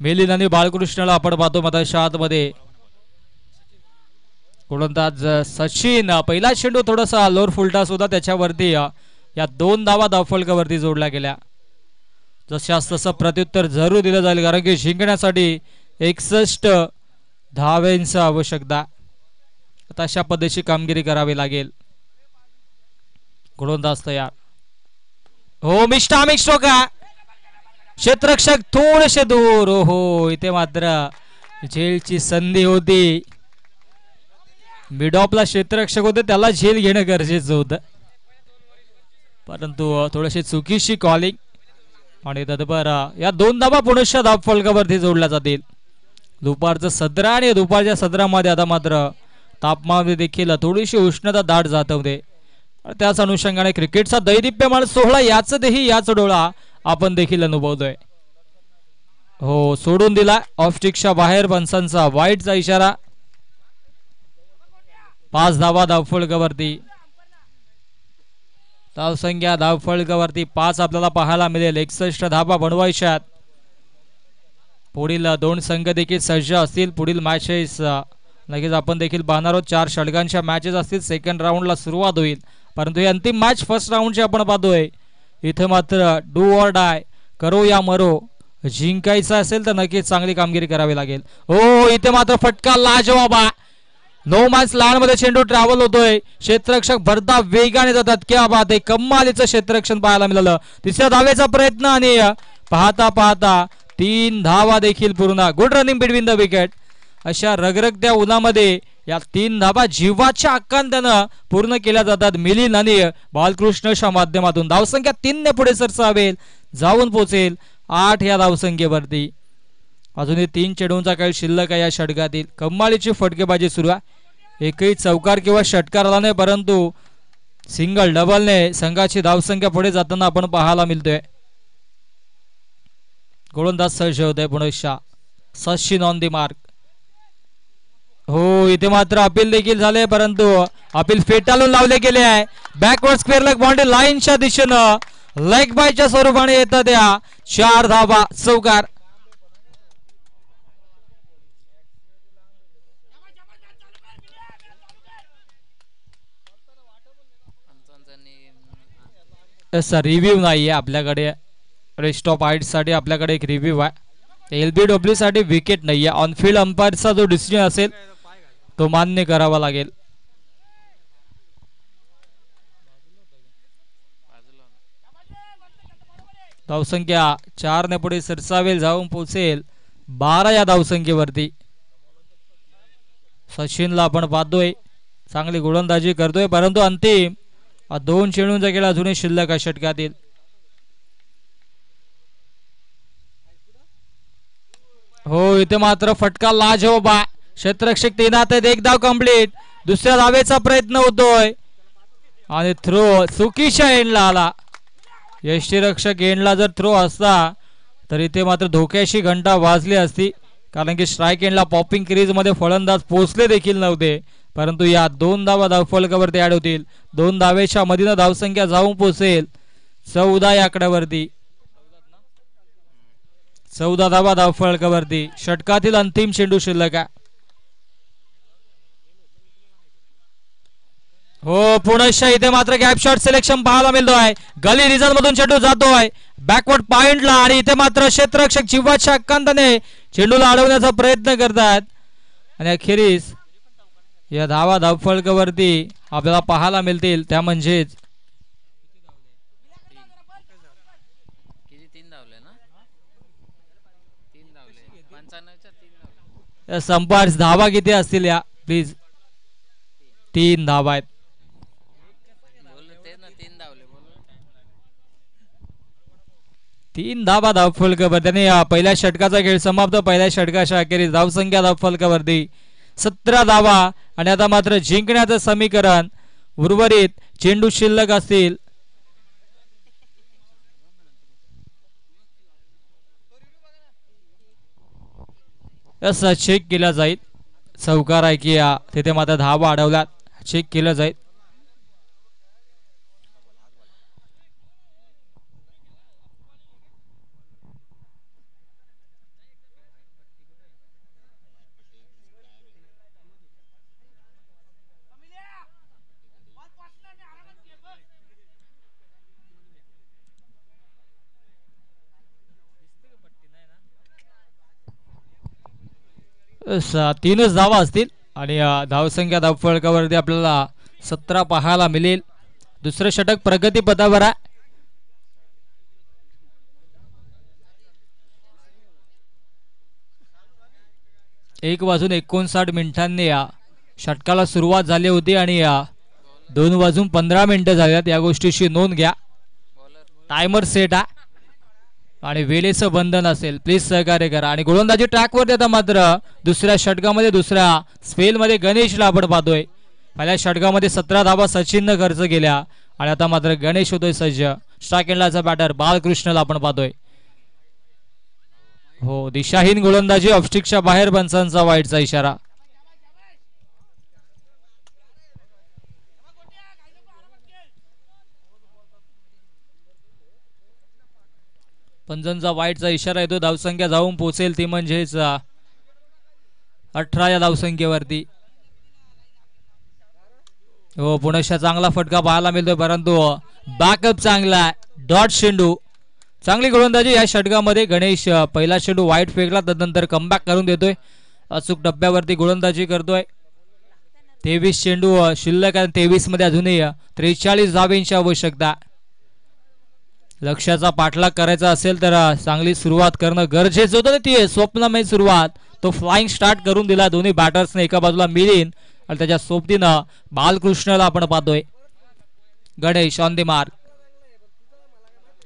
मिलिंद आणि बाळकृष्णला आपण पाहतो मधाच्या आतमध्ये. गोलंदाज सचिन पहिला चेंडू थोडासा लोअर फुलटॉस होता, त्याच्यावरती या 2 धावा धावफलकावरती जोडल्या गेल्या. जशास तसं प्रत्युत्तर जरूर दिलं जाईल, कारण की जिंकण्यासाठी 61 धावेंची आवश्यकता. अशा पद्धतीची कामगिरी करावी लागेल. गोलंदाज तयार. हो मिस्टामिक का क्षेत्ररक्षक थोडेसे दूर. हो इथे मात्र झेलची संधी होती. मिडऑफला क्षेत्ररक्षक होते, त्याला झेल घेणं गरजेचं होतं, परंतु थोडीशी चुकीची कॉलिंग आणि तत्पर या 2 धावा पुनश्च धावफलकावरती जोडल्या जातील. दुपारचं सत्र आणि दुपारच्या सत्रामध्ये आता मात्र तापमान देखील थोडीशी उष्णता दाट जातवते. त्याच अनुषंगाने क्रिकेटचा दैदिप्यमान सोहळा याच डोळा आपण देखील अनुभवतोय. हो सोडून दिला ऑफ स्टिकच्या बाहेर, पंचांचा वाईटचा इशारा. 5 धावा धावफलकावरती. धावसंख्या धावफलकावरती 5 आपल्याला पाहायला मिळेल. 61 धावा बनवायच्यात. पुढील 2 संघ देखील सज्ज असतील. पुढील मॅचेस लगेच आपण देखील पाहणार आहोत. 4 षटकांच्या मॅचेस असतील. सेकंड राऊंडला सुरुवात होईल, परंतु ही अंतिम मॅच फर्स्ट राऊंडची आपण पाहतोय. इथे मात्र डू ऑर डाय, करो या मरो. जिंकायचं असेल तर नक्कीच चांगली कामगिरी करावी लागेल. हो इथे मात्र फटका लाजवाब. नो मॅच लहान मध्ये चेंडू ट्रॅव्हल होतोय. क्षेत्ररक्षक भरता वेगाने जातात. क्या बात आहे, कमालीचं क्षेत्ररक्षण पाहायला मिळालं. तिसऱ्या धावेचा प्रयत्न आणि पाहता 3 धावा देखील पूर्ण. Good running between the wicket. अशा रगरगत्या उन्हामध्ये या 3 धावा जीवाच्या आकांतानं पूर्ण केल्या जातात मिलिंद आणि बालकृष्णच्या माध्यमातून. धावसंख्या 3 ने पुढे सरसावेल, जाऊन पोहोचेल 8 या धावसंख्येवरती. अजूनही 3 चेंडूंचा काही शिल्लक आहे या षटकातील. कमालीची फटकेबाजी सुरू आहे. एकही चौकार किंवा षटकार आला नाही, परंतु सिंगल डबलने संघाची धावसंख्या पुढे जाताना आपण पाहायला मिळतोय. गोलंदाज सज्ज होते पुनश्चा. Sachin on the mark. हो इथे मात्र अपील देखील झाले, परंतु अपील फेटाळून लावले गेले आहे. बॅकवर्ड स्क्वेअर लेग बाउंड्री लाईनच्या दिशेनं लेग बायच्या स्वरूपाने येतात या 4 धावा चौकार. रिव्ह्यू नाहीये आपल्याकडे. रेस्ट ऑफ हाईट साठी आपल्याकडे एक रिव्ह्यू आहे. LBW साठी विकेट नाहीये. ऑनफिल्ड अंपायरचा जो डिसिजन असेल तो मान्य करावा लागेल. धावसंख्या 4 ने पुढे सरसावेल, जाऊन पोहोचेल 12 या धावसंख्येवरती. सचिनला आपण पाहतोय चांगली गोलंदाजी करतोय, परंतु अंतिम 2 चेंडूंचा खेळ अजूनही शिल्लक आहे षटकातील. हो, इथे मात्र फटका लाजवाब आहे. क्षेत्ररक्षक तैनात आहेत. एक धाव कंप्लीट. दुसऱ्या धावेचा प्रयत्न होतोय आणि थ्रो चुकीच्या एंडला आला. यष्टीरक्षक एंडला जर थ्रो असता तर इथे मात्र धोक्याची घंटा वाजली असती, कारण की स्ट्राईक एंडला पॉपिंग क्रीज मध्ये फलंदाज पोहोचले देखील नव्हते. परंतु या 2 धावा धावफलकावरती ऍड होतील. 2 धावेच्या मधीनं धावसंख्या जाऊन पोहोचेल 14 या आकड्यावरती. 14 धावा धावफलकावरती. षटकातील अंतिम चेंडू शिल्लक आहे. हो, पुनश्च इथे मात्र गॅप शॉट सिलेक्शन पाहायला मिळतोय. गली रिझन मधून चेंडू जातोय बॅकवर्ड पॉइंटला आणि इथे मात्र क्षेत्ररक्षक जीवाच्या हक्कांताने चेंडूला अडवण्याचा प्रयत्न करतात आणि अखेरीस या धावा धावफलकावरती आपल्याला पाहायला मिळतील. त्या म्हणजेच संपार्स धावा किती असतील या प्लीज. 3 धावा आहेत. 3 धावा धावफलकावरती आणि पहिल्या षटकाचा खेळ समाप्त. पहिल्या षटकाच्या अखेरीस धावसंख्या धावफलकावरती 17 धावा आणि आता मात्र जिंकण्याचं समीकरण. उर्वरित चेंडू शिल्लक असतील. असं चेक केला जाईल. चौकार आहे की तिथे मात्र धावा अडवल्यात. चेक केलं जाईल. तीनच धावा असतील आणि धावसंख्या धावफलकावरती आपल्याला 17 पाहायला मिळेल. दुसरं षटक प्रगतीपथावर आहे. 1:59 षटकाला सुरुवात झाली होती आणि 2:15 झाल्यात. या गोष्टीची नोंद घ्या. टायमर सेट आहे आणि वेळेचं बंधन असेल. प्लीज सहकार्य करा. आणि गोलंदाजी ट्रॅकवर आता मात्र दुसऱ्या षटकामध्ये दुसऱ्या स्पेलमध्ये गणेशला आपण पाहतोय. पहिल्या षटकामध्ये 17 धावा सचिननं खर्च केल्या आणि आता मात्र गणेश होतोय सज्ज. स्ट्राईक एंडलाचा बॅटर बालकृष्णला आपण पाहतोय. हो, दिशाहीन गोलंदाजी. ऑफस्टिकच्या बाहेर पंचांचा वाईटचा इशारा. पंचांचा वाईटचा इशारा येतो. धावसंख्या जाऊन पोहोचेल ती म्हणजेच 18 या धावसंख्येवरती. हो, पुनश्च चांगला फटका पाहायला मिळतोय, परंतु बॅकअप चांगला. डॉट चेंडू. चांगली गोलंदाजी या षटकामध्ये. गणेश पहिला चेंडू वाईट फेकला, त्यानंतर कमबॅक करून देतोय. अचूक टप्प्यावरती गोलंदाजी करतोय. 23 चेंडू शिल्लक आहे. 23 मध्ये अजूनही 43 धावेंची आवश्यकता. लक्ष्याचा पाठलाग करायचा असेल तर चांगली सुरुवात करणं गरजेचं होतं. ती स्वप्नमय सुरुवात तो फ्लाइंग स्टार्ट करून दिला दोन्ही बॅटर्सने. एका बाजूला मिलिंद आणि त्याच्या सोबतीनं बालकृष्णला आपण पाहतोय. Ganesh on the mark.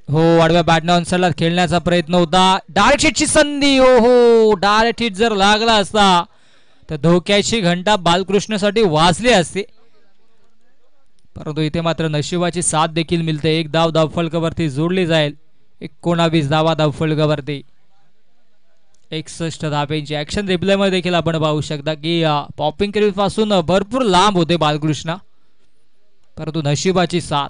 हो, आडव्या बॅटने ऑनसाइडला खेळण्याचा प्रयत्न होता. डायरेक्ट हिटची संधी. हो, डायरेक्ट हिट जर लागला असता तर धोक्याची घंटा बालकृष्णसाठी वाजली असती, परंतु इथे मात्र नशिबाची साथ देखील मिळते. 1 धाव धावफलकावरती जोडली जाईल. 19 धावा धावफलकावरती. 61 धावेंची. ऍक्शन रिप्ले मध्ये देखील आपण पाहू शकता की पॉपिंग क्रीज पासून भरपूर लांब होते बालकृष्ण, परंतु नशिबाची साथ.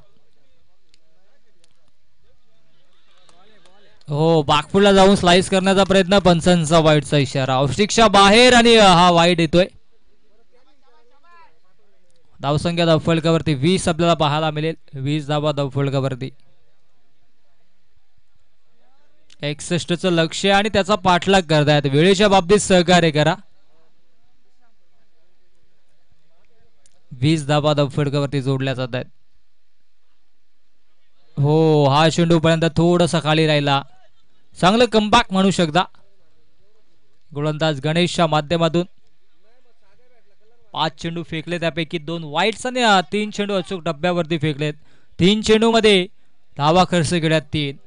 हो, बागपूरला जाऊन स्लाइस करण्याचा प्रयत्न. पंचांचा वाईटचा इशारा. ऑफस्टिकच्या बाहेर आणि हा वाईट येतोय. धावसंख्या धावफलकावरती 20 आपल्याला पाहायला मिळेल. 20 धावा धावफलकावरती. 61चं लक्ष आणि त्याचा पाठलाग करतायत. वेळेच्या बाबतीत सहकार्य करा. 20 धावा धावफलकावरती जोडल्या जात आहेत. हो, हा चेंडू पर्यंत थोडंसं खाली राहिला. चांगलं कमबॅक म्हणू शकता गोलंदाज गणेशच्या माध्यमातून. 5 चेंडू फेकले, त्यापैकी 2 वाईट्स आणि 3 चेंडू अचूक डब्यावरती फेकलेत. 3 चेंडू मध्ये धावा खर्च केल्यात 3.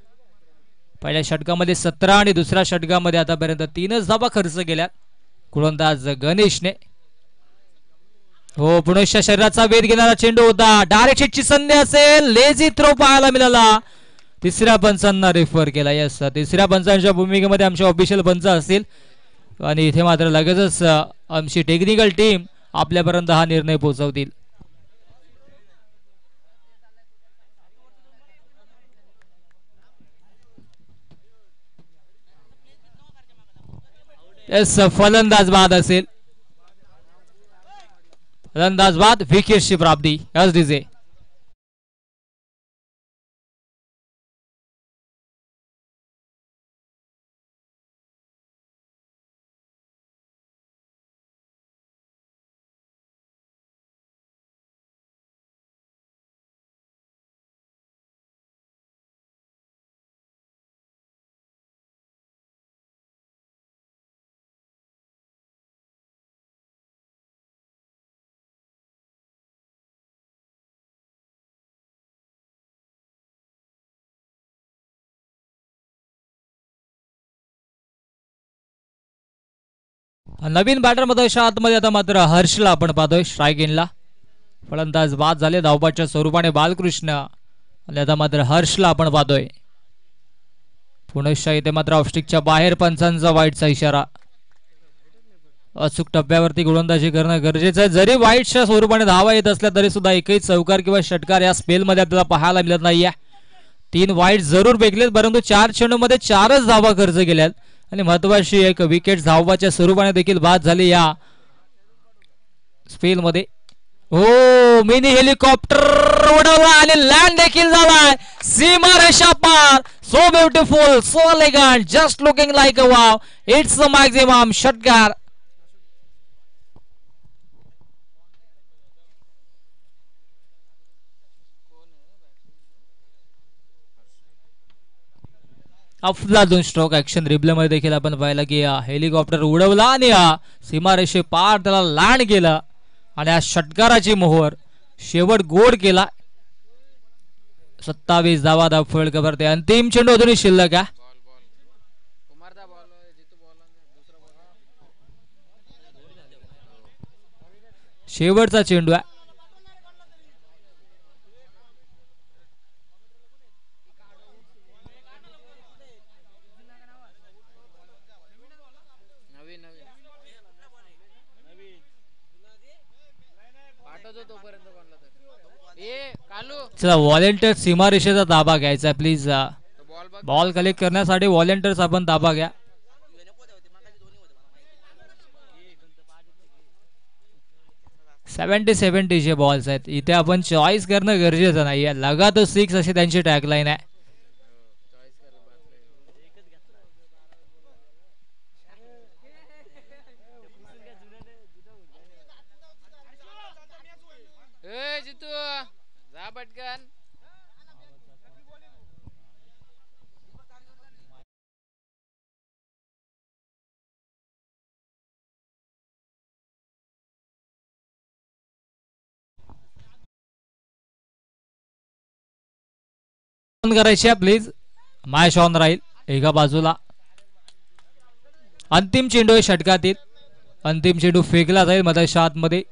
पहिल्या षटकामध्ये 17 आणि दुसऱ्या षटकामध्ये आतापर्यंत 3च धावा खर्च केल्यात गोलंदाज गणेशने. हो, पुनश्च शरीराचा वेध घेणारा चेंडू होता. डायरेक्ट हिटची संधी असेल, लेझी थ्रो पाहायला मिळाला. तिसऱ्या पंचांना रेफर केला. यस, तिसऱ्या पंचांच्या भूमिकेमध्ये आमचे ऑफिशियल पंच असतील आणि इथे मात्र लगेचच आमची टेक्निकल टीम आपल्यापर्यंत हा निर्णय पोहोचवतील. यस, फलंदाज बाद असेल. फलंदाज बाद, विकेटची प्राप्ती. Yes DJ. नवीन बॅटर मध्ये आतमध्ये आता मात्र हर्षला आपण पाहतोय स्ट्राईक इनला. फलंदाज बाद झाले धावपाच्या स्वरूपाने बालकृष्ण आणि आता मात्र हर्षला आपण पाहतोय. पुनश्च इथे मात्र ऑफस्टिकच्या बाहेर पंचांचा वाईटचा इशारा. अचूक टप्प्यावरती गोलंदाजी करणं गरजेचं आहे. जरी वाईटच्या स्वरूपाने धावा येत असल्या तरी सुद्धा एकही चौकार किंवा षटकार या स्पेलमध्ये आपल्याला पाहायला मिळत नाहीये. 3 वाईट जरूर फेकलेत, परंतु 4 चेंडूमध्ये 4च धावा खर्च केल्यात आणि महत्वाची एक विकेट धावाच्या स्वरूपाने देखील बाद झाली या स्पेल मध्ये. हो, मिनी हेलिकॉप्टर उडवला आणि लँड देखील झालाय सीमा रेषा पार. So beautiful, so elegant, just looking like a wow. It's a maximum षटकार. अफलातून स्ट्रोक ऍक्शन रिप्ले मध्ये देखील आपण पाहिलं की हेलिकॉप्टर उडवला आणि सीमारेषे पार त्याला लँड केला आणि या षटकाराची मोहर शेवट गोड केला. 27 धावा धावफळ करते. अंतिम चेंडू अजूनही शिल्लक आहे. शेवटचा चेंडू आहे. चला, व्हॉलेंटियर सीमारेषेचा ताबा घ्यायचा प्लीज. बॉल कलेक्ट करण्यासाठी व्हॉलेंटियर्स आपण ताबा घ्या. सेव्हन्टी जे बॉल्स आहेत इथे आपण चॉईस करणं गरजेचं नाहीये. लगातार 6 अशी त्यांची टॅगलाईन आहे. करायची प्लीज. मॅच ऑन राहील एका बाजूला. अंतिम चेंडू आहे षटकातील. अंतिम चेंडू फेकला जाईल मध्याच्या आतमध्ये.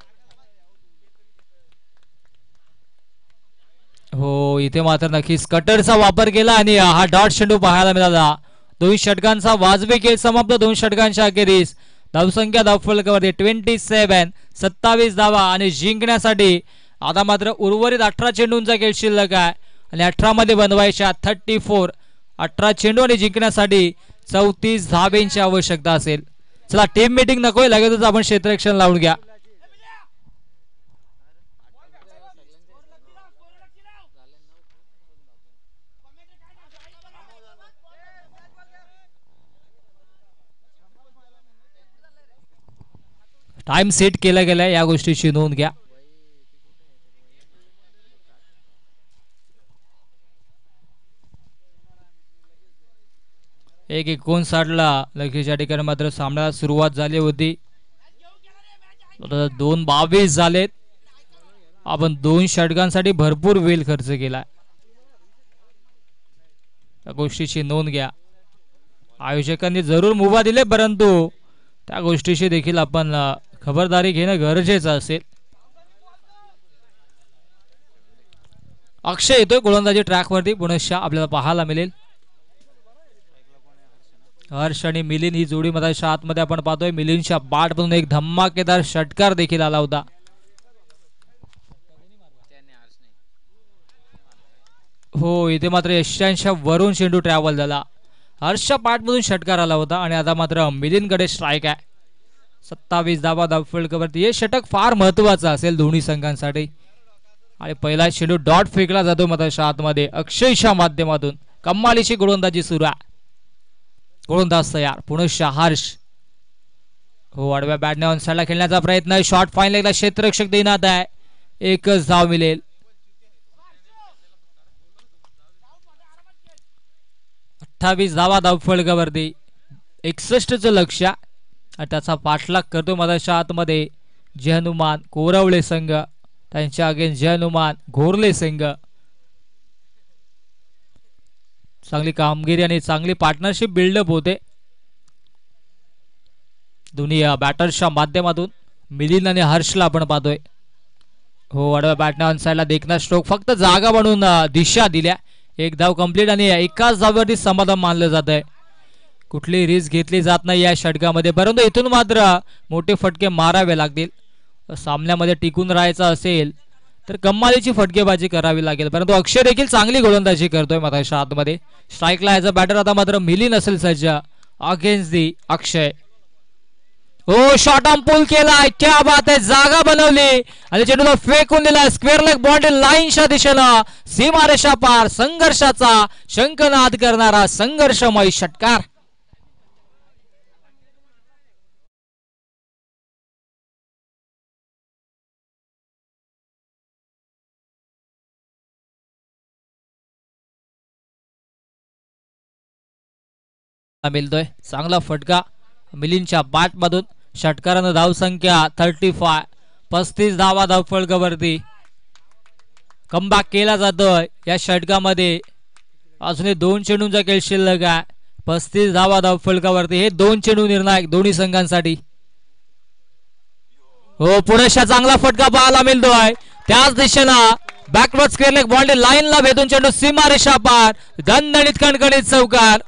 हो, इथे मात्र नक्कीच कटरचा वापर केला आणि हा डॉट चेंडू पाहायला मिळाला. 2 षटकांचा वाजवी खेळ समाप्त. 2 षटकांच्या अखेरीस धावसंख्या धावफलकावरती 27 धावा आणि जिंकण्यासाठी आता मात्र उर्वरित 18 चेंडूंचा खेळ शिल्लक आहे आणि 18 मध्ये बनवायच्या 34. 18 चेंडू आणि जिंकण्यासाठी 34 धावेंची आवश्यकता असेल. चला, टीम मीटिंग नकोय, लगेचच आपण क्षेत्ररक्षण लावून घ्या. टाइम सेट केला गेलाय, या गोष्टीची नोंद घ्या. 1:59 लगेच या ठिकाणी मात्र सामन्याला सुरुवात झाली होती. 2:22 झालेत. आपण 2 षटकांसाठी भरपूर वेळ खर्च केला. त्या गोष्टीची नोंद घ्या. आयोजकांनी जरूर मुभा दिले, परंतु त्या गोष्टीशी देखील आपण खबरदारी घेणं गरजेचं असेल. अक्षय येतोय गोलंदाजी ट्रॅकवरती, पुनश्च आपल्याला पाहायला मिळेल. हर्ष आणि मिलिंद ही जोडी मध्ये आतमध्ये आपण पाहतोय. मिलिंदच्या बॅटमधून एक धमाकेदार षटकार देखील आला होता. हो, इथे मात्र यशांच्या वरून चेंडू ट्रॅव्हल झाला. हर्षच्या बॅटमधून षटकार आला होता आणि आता मात्र मिलिंदकडे स्ट्राईक आहे. 27 धावा धावफलकावरती. हे षटक फार महत्वाचं असेल दोन्ही संघांसाठी. आणि पहिला चेंडू डॉट फेकला जातो मात्र आतमध्ये अक्षयच्या माध्यमातून. कमालीची गोलंदाजी सुरू आहे. गोलंदाज तयार. पुनश्च हर्ष. हो, आडव्या बॅटने ऑन साइडला खेळण्याचा प्रयत्न. शॉट फाईन लेगला क्षेत्ररक्षक देण्यात आहे. एकच धाव मिळेल. 28 धावा धावफलकावरती. 61चं लक्ष्य आणि त्याचा पाठलाग करतो मधाच्या आतमध्ये जय हनुमान कोरवळे संघ. त्यांच्या अगेन्स्ट जय हनुमान घोरले संघ. चांगली कामगिरी आणि चांगली पार्टनरशिप बिल्डअप होते दोन्ही बॅटर्सच्या माध्यमातून. मिलिंद आणि हर्षला आपण पाहतोय. हो, आडव्या बॅटने ऑन साइडला देखना स्ट्रोक. फक्त जागा बनवून दिशा दिल्या. एक धाव कंप्लीट आणि एकाच धाववरती समाधान मानलं जात आहे. कुठली रिस्क घेतली जात नाही या षटकामध्ये, परंतु इथून मात्र मोठे फटके मारावे लागतील. सामन्यामध्ये टिकून राहायचं असेल तर कमालीची फटकेबाजी करावी लागेल. परंतु अक्षय देखील चांगली गोलंदाजी करतोय मात्र आतमध्ये. स्ट्राईकला ॲज अ बॅटर आता मात्र मिलिंद असेल सज्ज अगेन्स्ट दी अक्षय. हो, शॉट ऑन पूल केलाय. क्या बात आहे. जागा बनवली आणि चेंडूला फेकून दिला. स्क्वेअर लेग बाउंड्री लाईनच्या दिशेनं सीमारेषा पार. संघर्षाचा शंखनाद करणारा संघर्षमय षटकार. मिळतोय चांगला फटका मिलिंदच्या बॅट मधून. षटकारानं धावसंख्या 35. 35 धावा धावफलकावरती. कमबॅक केला जातोय या षटकामध्ये. अजून 2 चेंडूंचा खेळ शिल्लक आहे. 35 धावा धावफलकावरती. हे 2 चेंडू निर्णायक दोन्ही संघांसाठी. हो, पुरेशा चांगला फटका पाहायला मिळतोय. त्याच दिशेनं बॅकवर्ड स्क्वेअर लेग बॉल लाईनला भेटून चेंडू सीमारेषा पार. दणदणीत कणकणीत चौकार.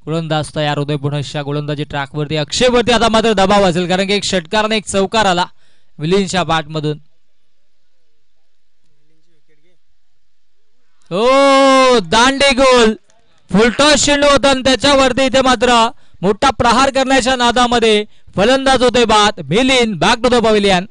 गोलंदाज तयार होतोय पुनश्च गोलंदाजी ट्रॅकवरती. अक्षयवरती आता मात्र दबाव असेल, कारण की एक षटकार एक चौकार आला मिलिंदच्या बॅट मधून. हो, दांडी गोल. फुलटॉस चेंडू होता आणि त्याच्यावरती इथे मात्र मोठा प्रहार करण्याच्या नादामध्ये फलंदाज होते बाद. Milind back to the pavilion.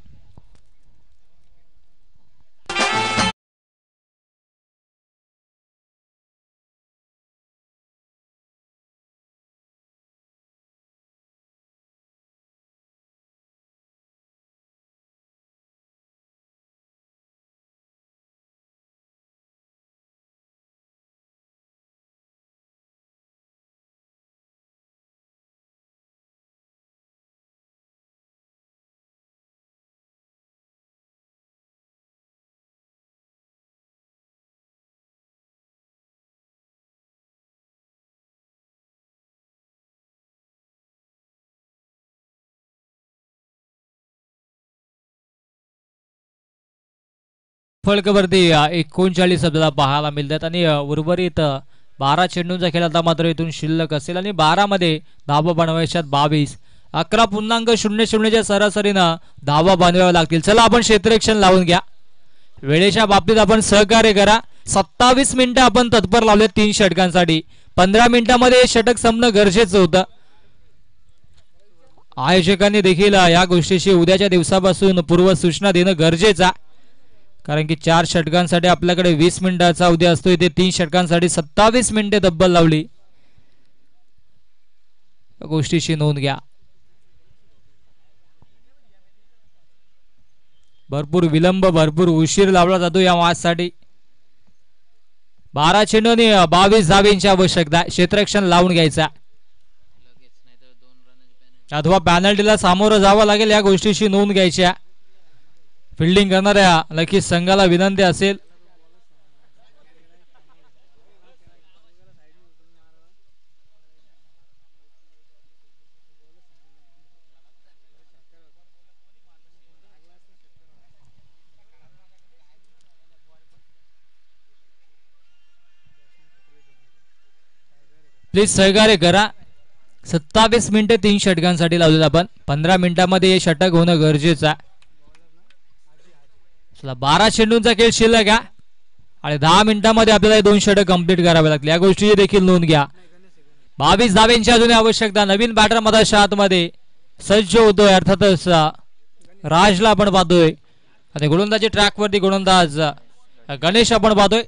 फलकावरती 39 आपल्याला पाहायला मिळतात आणि उर्वरित 12 चेंडूंचा खेळ आता मात्र इथून शिल्लक असेल आणि 12 मध्ये धावा बनवायच्यात 22. 11.00च्या सरासरीनं धावा बांधवाव्या लागतील. चला आपण क्षेत्ररक्षण लावून घ्या. वेळेच्या बाबतीत आपण सहकार्य करा. 27 मिनिटं आपण तत्पर लावले 3 षटकांसाठी. 15 मिनिटांमध्ये षटक संपणं गरजेचं होतं. आयोजकांनी देखील या गोष्टीची उद्याच्या दिवसापासून पूर्व सूचना देणं गरजेचं, कारण की 4 षटकांसाठी आपल्याकडे 20 मिनिटाचा उद्या असतो. इथे 3 षटकांसाठी 27 मिनिटे तब्बल लावली. या गोष्टीची नोंद घ्या. भरपूर विलंब, भरपूर उशीर लावला जातो या मॅचसाठी. 12 चेंडू आणि 22 धावेंची आवश्यकता. क्षेत्ररक्षण लावून घ्यायचा अथवा पॅनल्टीला सामोरं जावं लागेल. या गोष्टीची नोंद घ्यायची. फिल्डिंग करणाऱ्या नक्कीच संघाला विनंती असेल प्लीज सहकार्य करा. 27 मिनिटे 3 षटकांसाठी लावलेत आपण. 15 मिनिटांमध्ये हे षटक होणं गरजेचं आहे. 12 चेंडूंचा खेळ शिल्लक आहे आणि 10 मिनिटांमध्ये आपल्याला 2 षटक कंप्लीट करावे लागतील. या गोष्टीची देखील नोंद घ्या. 22 धावेंची अजून आवश्यकता. नवीन बॅटर मधाच्या आतमध्ये सज्ज होतोय. अर्थातच राजला आपण पाहतोय आणि गोलंदाजी ट्रॅकवरती गोलंदाज गणेश आपण पाहतोय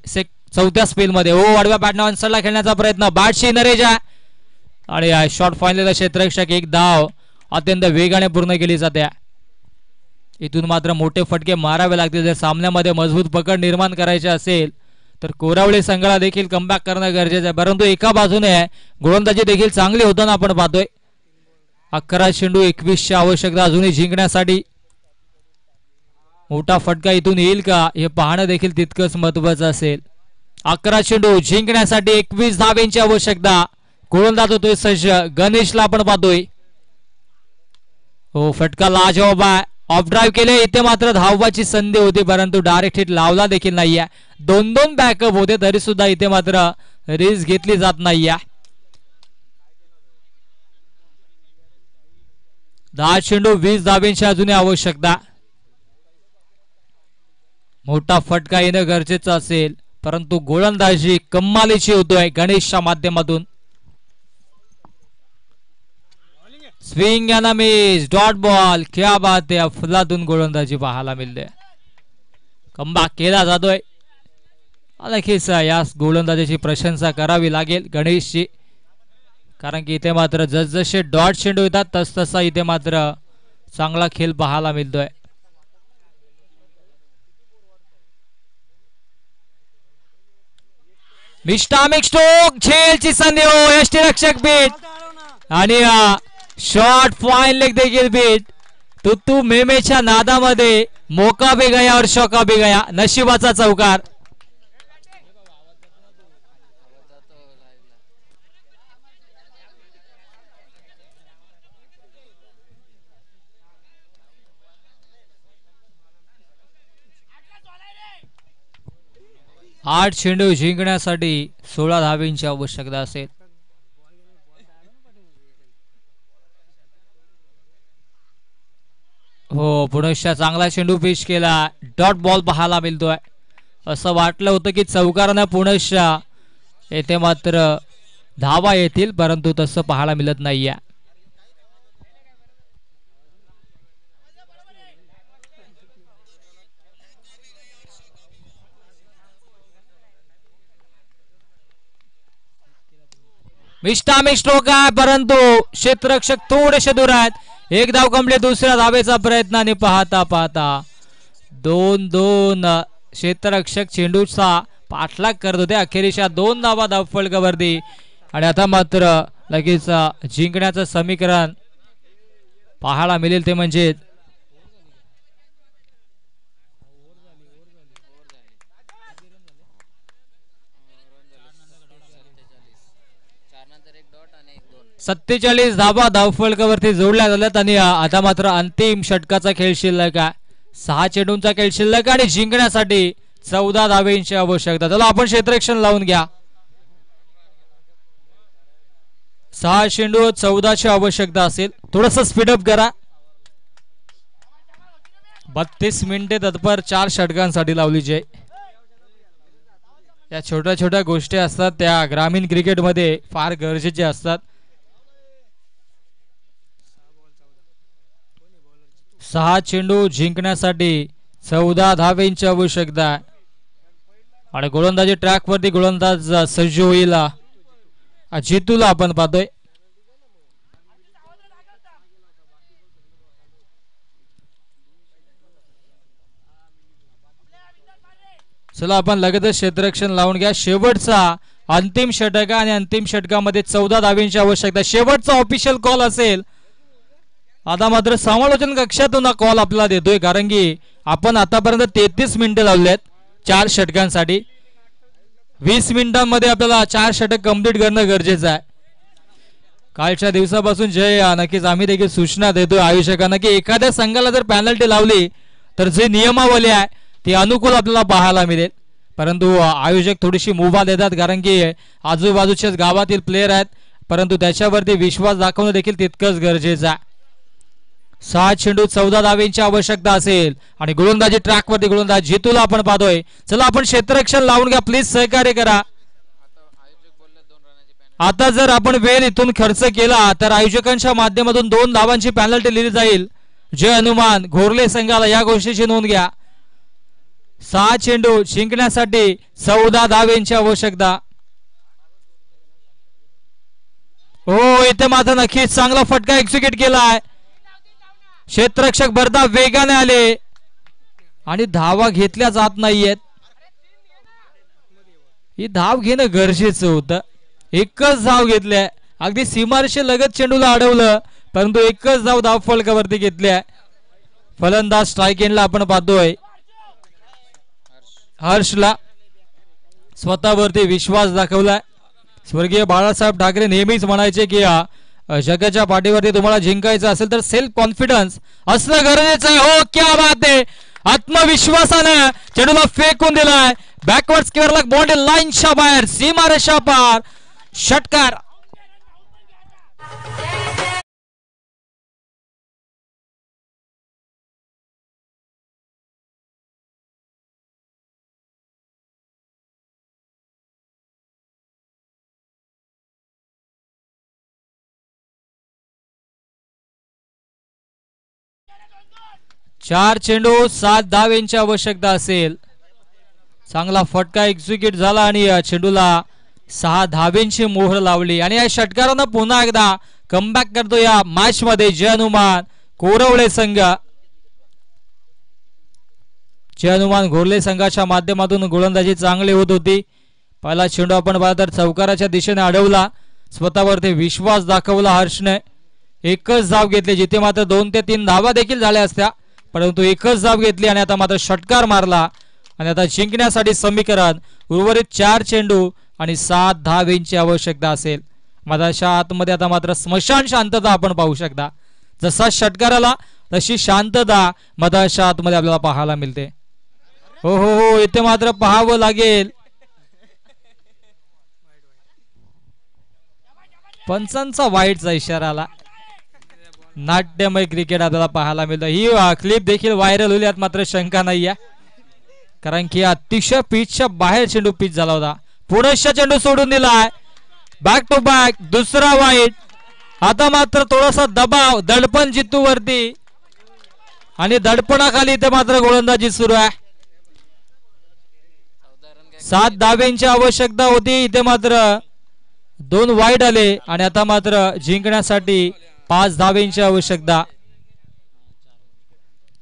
4थ्या स्पेल मध्ये. आडव्या बॅटनं अनसरला खेळण्याचा प्रयत्न. बॅटशी नरेज आणि शॉट फायनल क्षेत्ररक्षक. 1 धाव अत्यंत वेगाने पूर्ण केली जाते. इथून मात्र मोठे फटके मारावे लागतील जर सामन्यामध्ये मजबूत पकड निर्माण करायचे असेल तर. कोरावळे संघाला देखील कमबॅक करणं गरजेचं आहे, परंतु एका बाजूने गोलंदाजी देखील चांगली होताना आपण पाहतोय. 11 चेंडू 21ची आवश्यकता अजूनही जिंकण्यासाठी. मोठा फटका इथून येईल का हे पाहणं देखील तितकंच महत्वाचं असेल. 11 चेंडू जिंकण्यासाठी 21 धावेंची आवश्यकता. गोलंदाज होतोय सज्ज. गणेशला आपण पाहतोय. फटका लाजवाब आहे. ऑफ ड्राईव्ह केले. इथे मात्र धावाची संधी होती परंतु डायरेक्ट हिट लावला देखील नाहीये. 2-2 बॅकअप होते तरी सुद्धा इथे मात्र रिस्क घेतली जात नाहीये. 10 चेंडू 20 धावेंची अजूनही आवश्यकता. मोठा फटका येणं गरजेचं असेल परंतु गोलंदाजी कमालीची होतोय गणेशच्या माध्यमातून. स्विंग याना मिस. Dot ball. क्या बात आहे. अफलातून गोलंदाजी पाहायला मिळते. कमबॅक केला जातोय. नक्कीच या गोलंदाजीची प्रशंसा करावी लागेल गणेशची, कारण की इथे मात्र जसजसे डॉट चेंडू येतात तसतसा इथे मात्र चांगला खेळ पाहायला मिळतोय. मिस्टामिक स्ट्रोक. झेलची संधी. यष्टीरक्षक बीट आणि शॉट फाइन लेग देखील बीट. तुत्तू मेमेच्या नादामध्ये मोका भी गया और शौका भी गया. नशिबाचा चौकार. आठ चेंडू जिंकण्यासाठी 16 धावेंची आवश्यकता असेल. पुनश्च चांगला चेंडू पिच केला. डॉट बॉल पाहायला मिळतोय. असं वाटलं होतं की चौकारानं पुनश्च येथे मात्र धावा येतील परंतु तसं पाहायला मिळत नाहीये. मिस्टामिक स्ट्रोक आहे परंतु क्षेत्ररक्षक थोडेसे दूर आहेत. 1 धाव कंप्लीट. दुसऱ्या धावेचा प्रयत्न आणि पाहता पाहता 2-2 क्षेत्ररक्षक चेंडूचा पाठलाग करत होते. अखेरीच्या 2 धावा धावफलकावरती आणि आता मात्र लगेच जिंकण्याचं समीकरण पाहायला मिळेल ते म्हणजे सत्तेचाळीस धावा धावफलकावरती जोडल्या झाल्यात आणि आता मात्र अंतिम षटकाचा खेळ शिल्लक आहे. 6 चेंडूंचा खेळ शिल्लक आणि जिंकण्यासाठी 14 धावेंची आवश्यकता. चला आपण क्षेत्ररक्षण लावून घ्या. 6 चेंडू 14ची आवश्यकता असेल. थोडस स्पीडअप करा. 32 मिनिटे तत्पर 4 षटकांसाठी लावली जय. या छोट्या छोट्या गोष्टी असतात त्या ग्रामीण क्रिकेटमध्ये फार गरजेच्या असतात. 6 चेंडू जिंकण्यासाठी 14 धावेंची आवश्यकता आहे. आणि गोलंदाजी ट्रॅक वरती गोलंदाज सज्ज होईल. जितूला आपण पाहतोय. चला आपण लगेचच क्षेत्ररक्षण लावून घ्या. शेवटचा अंतिम षटक आणि अंतिम षटकामध्ये 14 धावेंची आवश्यकता. शेवटचा ऑफिशियल कॉल असेल. आता मात्र समालोचन कक्षातून हा कॉल आपल्याला देतोय कारण की आपण आतापर्यंत 33 मिनिटं लावली आहेत 4 षटकांसाठी. 20 मिनिटांमध्ये आपल्याला 4 षटक कंप्लीट करणं गरजेचं आहे. कालच्या दिवसापासून जय नक्कीच आम्ही देखील सूचना देतोय आयोजकांना की एखाद्या संघाला जर पॅनल्टी लावली तर जे नियमावली आहे ती अनुकूल आपल्याला पाहायला मिळेल. परंतु आयोजक थोडीशी मुभा देतात कारण की आजूबाजूच्याच गावातील प्लेयर आहेत. परंतु त्याच्यावरती विश्वास दाखवणं देखील तितकंच गरजेचं आहे. 6 चेंडू 14 धावेंची आवश्यकता असेल आणि गोलंदाजी ट्रॅक वरती गोलंदाज जितूला आपण पाहतोय. चला आपण क्षेत्ररक्षण लावून घ्या. प्लीज सहकार्य करा. आता जर आपण वेळ इथून खर्च केला तर आयोजकांच्या माध्यमातून 2 धावांची पॅनल्टी लिहिली जाईल. जय हनुमान घोरले संघाला या गोष्टीची नोंद घ्या. 6 चेंडू जिंकण्यासाठी 14 धावेंची आवश्यकता. हो इथे मात्र नक्कीच चांगला फटका एक्झिक्यूट केलाय. क्षेत्ररक्षक भरता वेगाने आले आणि धावा घेतल्या जात नाहीयेत. ही धाव घेणं गरजेचं होतं. एकच धाव घेतल्या. अगदी सीमारेषे लगत चेंडूला अडवलं परंतु एकच धाव धाव फलकावरती घेतल्या. फलंदाज स्ट्राईक एंडला आपण पाहतोय. हर्षला स्वतःवरती विश्वास दाखवलाय. स्वर्गीय बाळासाहेब ठाकरे नेहमीच म्हणायचे की जगाच्या पाठीवरती तुम्हाला जिंकायचं असेल तर सेल्फ कॉन्फिडन्स असणं गरजेचं आहे. हो क्या बात आहे. आत्मविश्वासानं चेंडूला फेकून दिलाय. बॅकवर्ड स्क्वेअरला बॉन्ड लाईनच्या बाहेर सीमारेषा पार. षटकार. चार चेंडू 7 धावेंची आवश्यकता असेल. चांगला फटका एक्झिक्यूट झाला आणि चेंडूला 6 धावेंची मोहर लावली आणि या षटकारानं पुन्हा एकदा कमबॅक करतो या मॅच मध्ये जय हनुमान कोरवळे संघ. जय हनुमान घोरले संघाच्या माध्यमातून गोलंदाजी चांगली होत होती. पहिला चेंडू आपण पाहिला तर चौकाराच्या दिशेने अडवला. स्वतःवरती विश्वास दाखवला हर्षने. एकच धाव घेतली. जिथे मात्र 2 ते 3 धावा देखील झाल्या असत्या परंतु एकच धाव घेतली आणि आता मात्र षटकार मारला आणि आता जिंकण्यासाठी समीकरण उर्वरित 4 चेंडू आणि 7 धावेंची आवश्यकता असेल. मधाच्या आतमध्ये आता मात्र स्मशान शांतता आपण पाहू शकता. जसा षटकार आला तशी शांतता मधाच्या आतमध्ये आपल्याला पाहायला मिळते. हो हो हो इथे मात्र पाहावं लागेल. पंचांचा वाईटचा इशारा आला. नाट्यमय क्रिकेट आपल्याला पाहायला मिळतं. ही क्लिप देखील व्हायरल होईल यात मात्र शंका नाही आहे कारण की अतिशय पिचच्या बाहेर चेंडू पिच झाला होता. पुढचा चेंडू सोडून दिलाय. बॅक टू बॅक दुसरा वाईट. आता मात्र थोडासा दबाव दडपण जितू वरती आणि दडपणाखाली इथे मात्र गोलंदाजी सुरू आहे. 7 धावेंची आवश्यकता होती. इथे मात्र 2 वाईट आले आणि आता मात्र जिंकण्यासाठी 5 धावेंची आवश्यकता.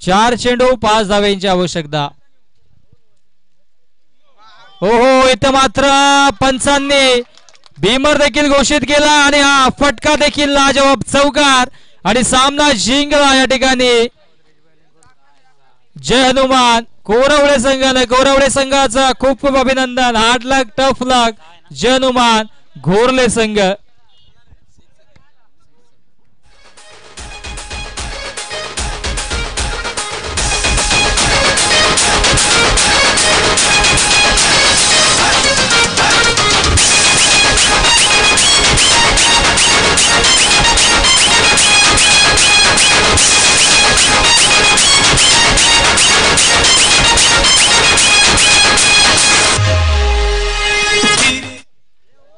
4 चेंडू 5 धावेंची आवश्यकता. हो हो इथे मात्र पंचांनी भीमर देखील घोषित केला आणि हा फटका देखील लाजवाब चौकार आणि सामना जिंकला या ठिकाणी जय हनुमान कोरवळे संघाने. कोरवळे संघाचा खूप खूप अभिनंदन. हार्ड लक टफ लक जय हनुमान घोरले संघ.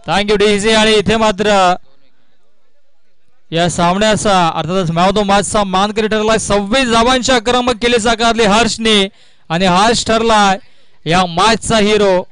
Thank you DJ. आणि इथे मात्र या सामन्याचा अर्थातच मॅन ऑफ द मॅचचा मानकरी ठरला 26 धावांची आक्रमक केली साकारली हर्षने आणि हर्ष ठरला या मॅचचा हिरो.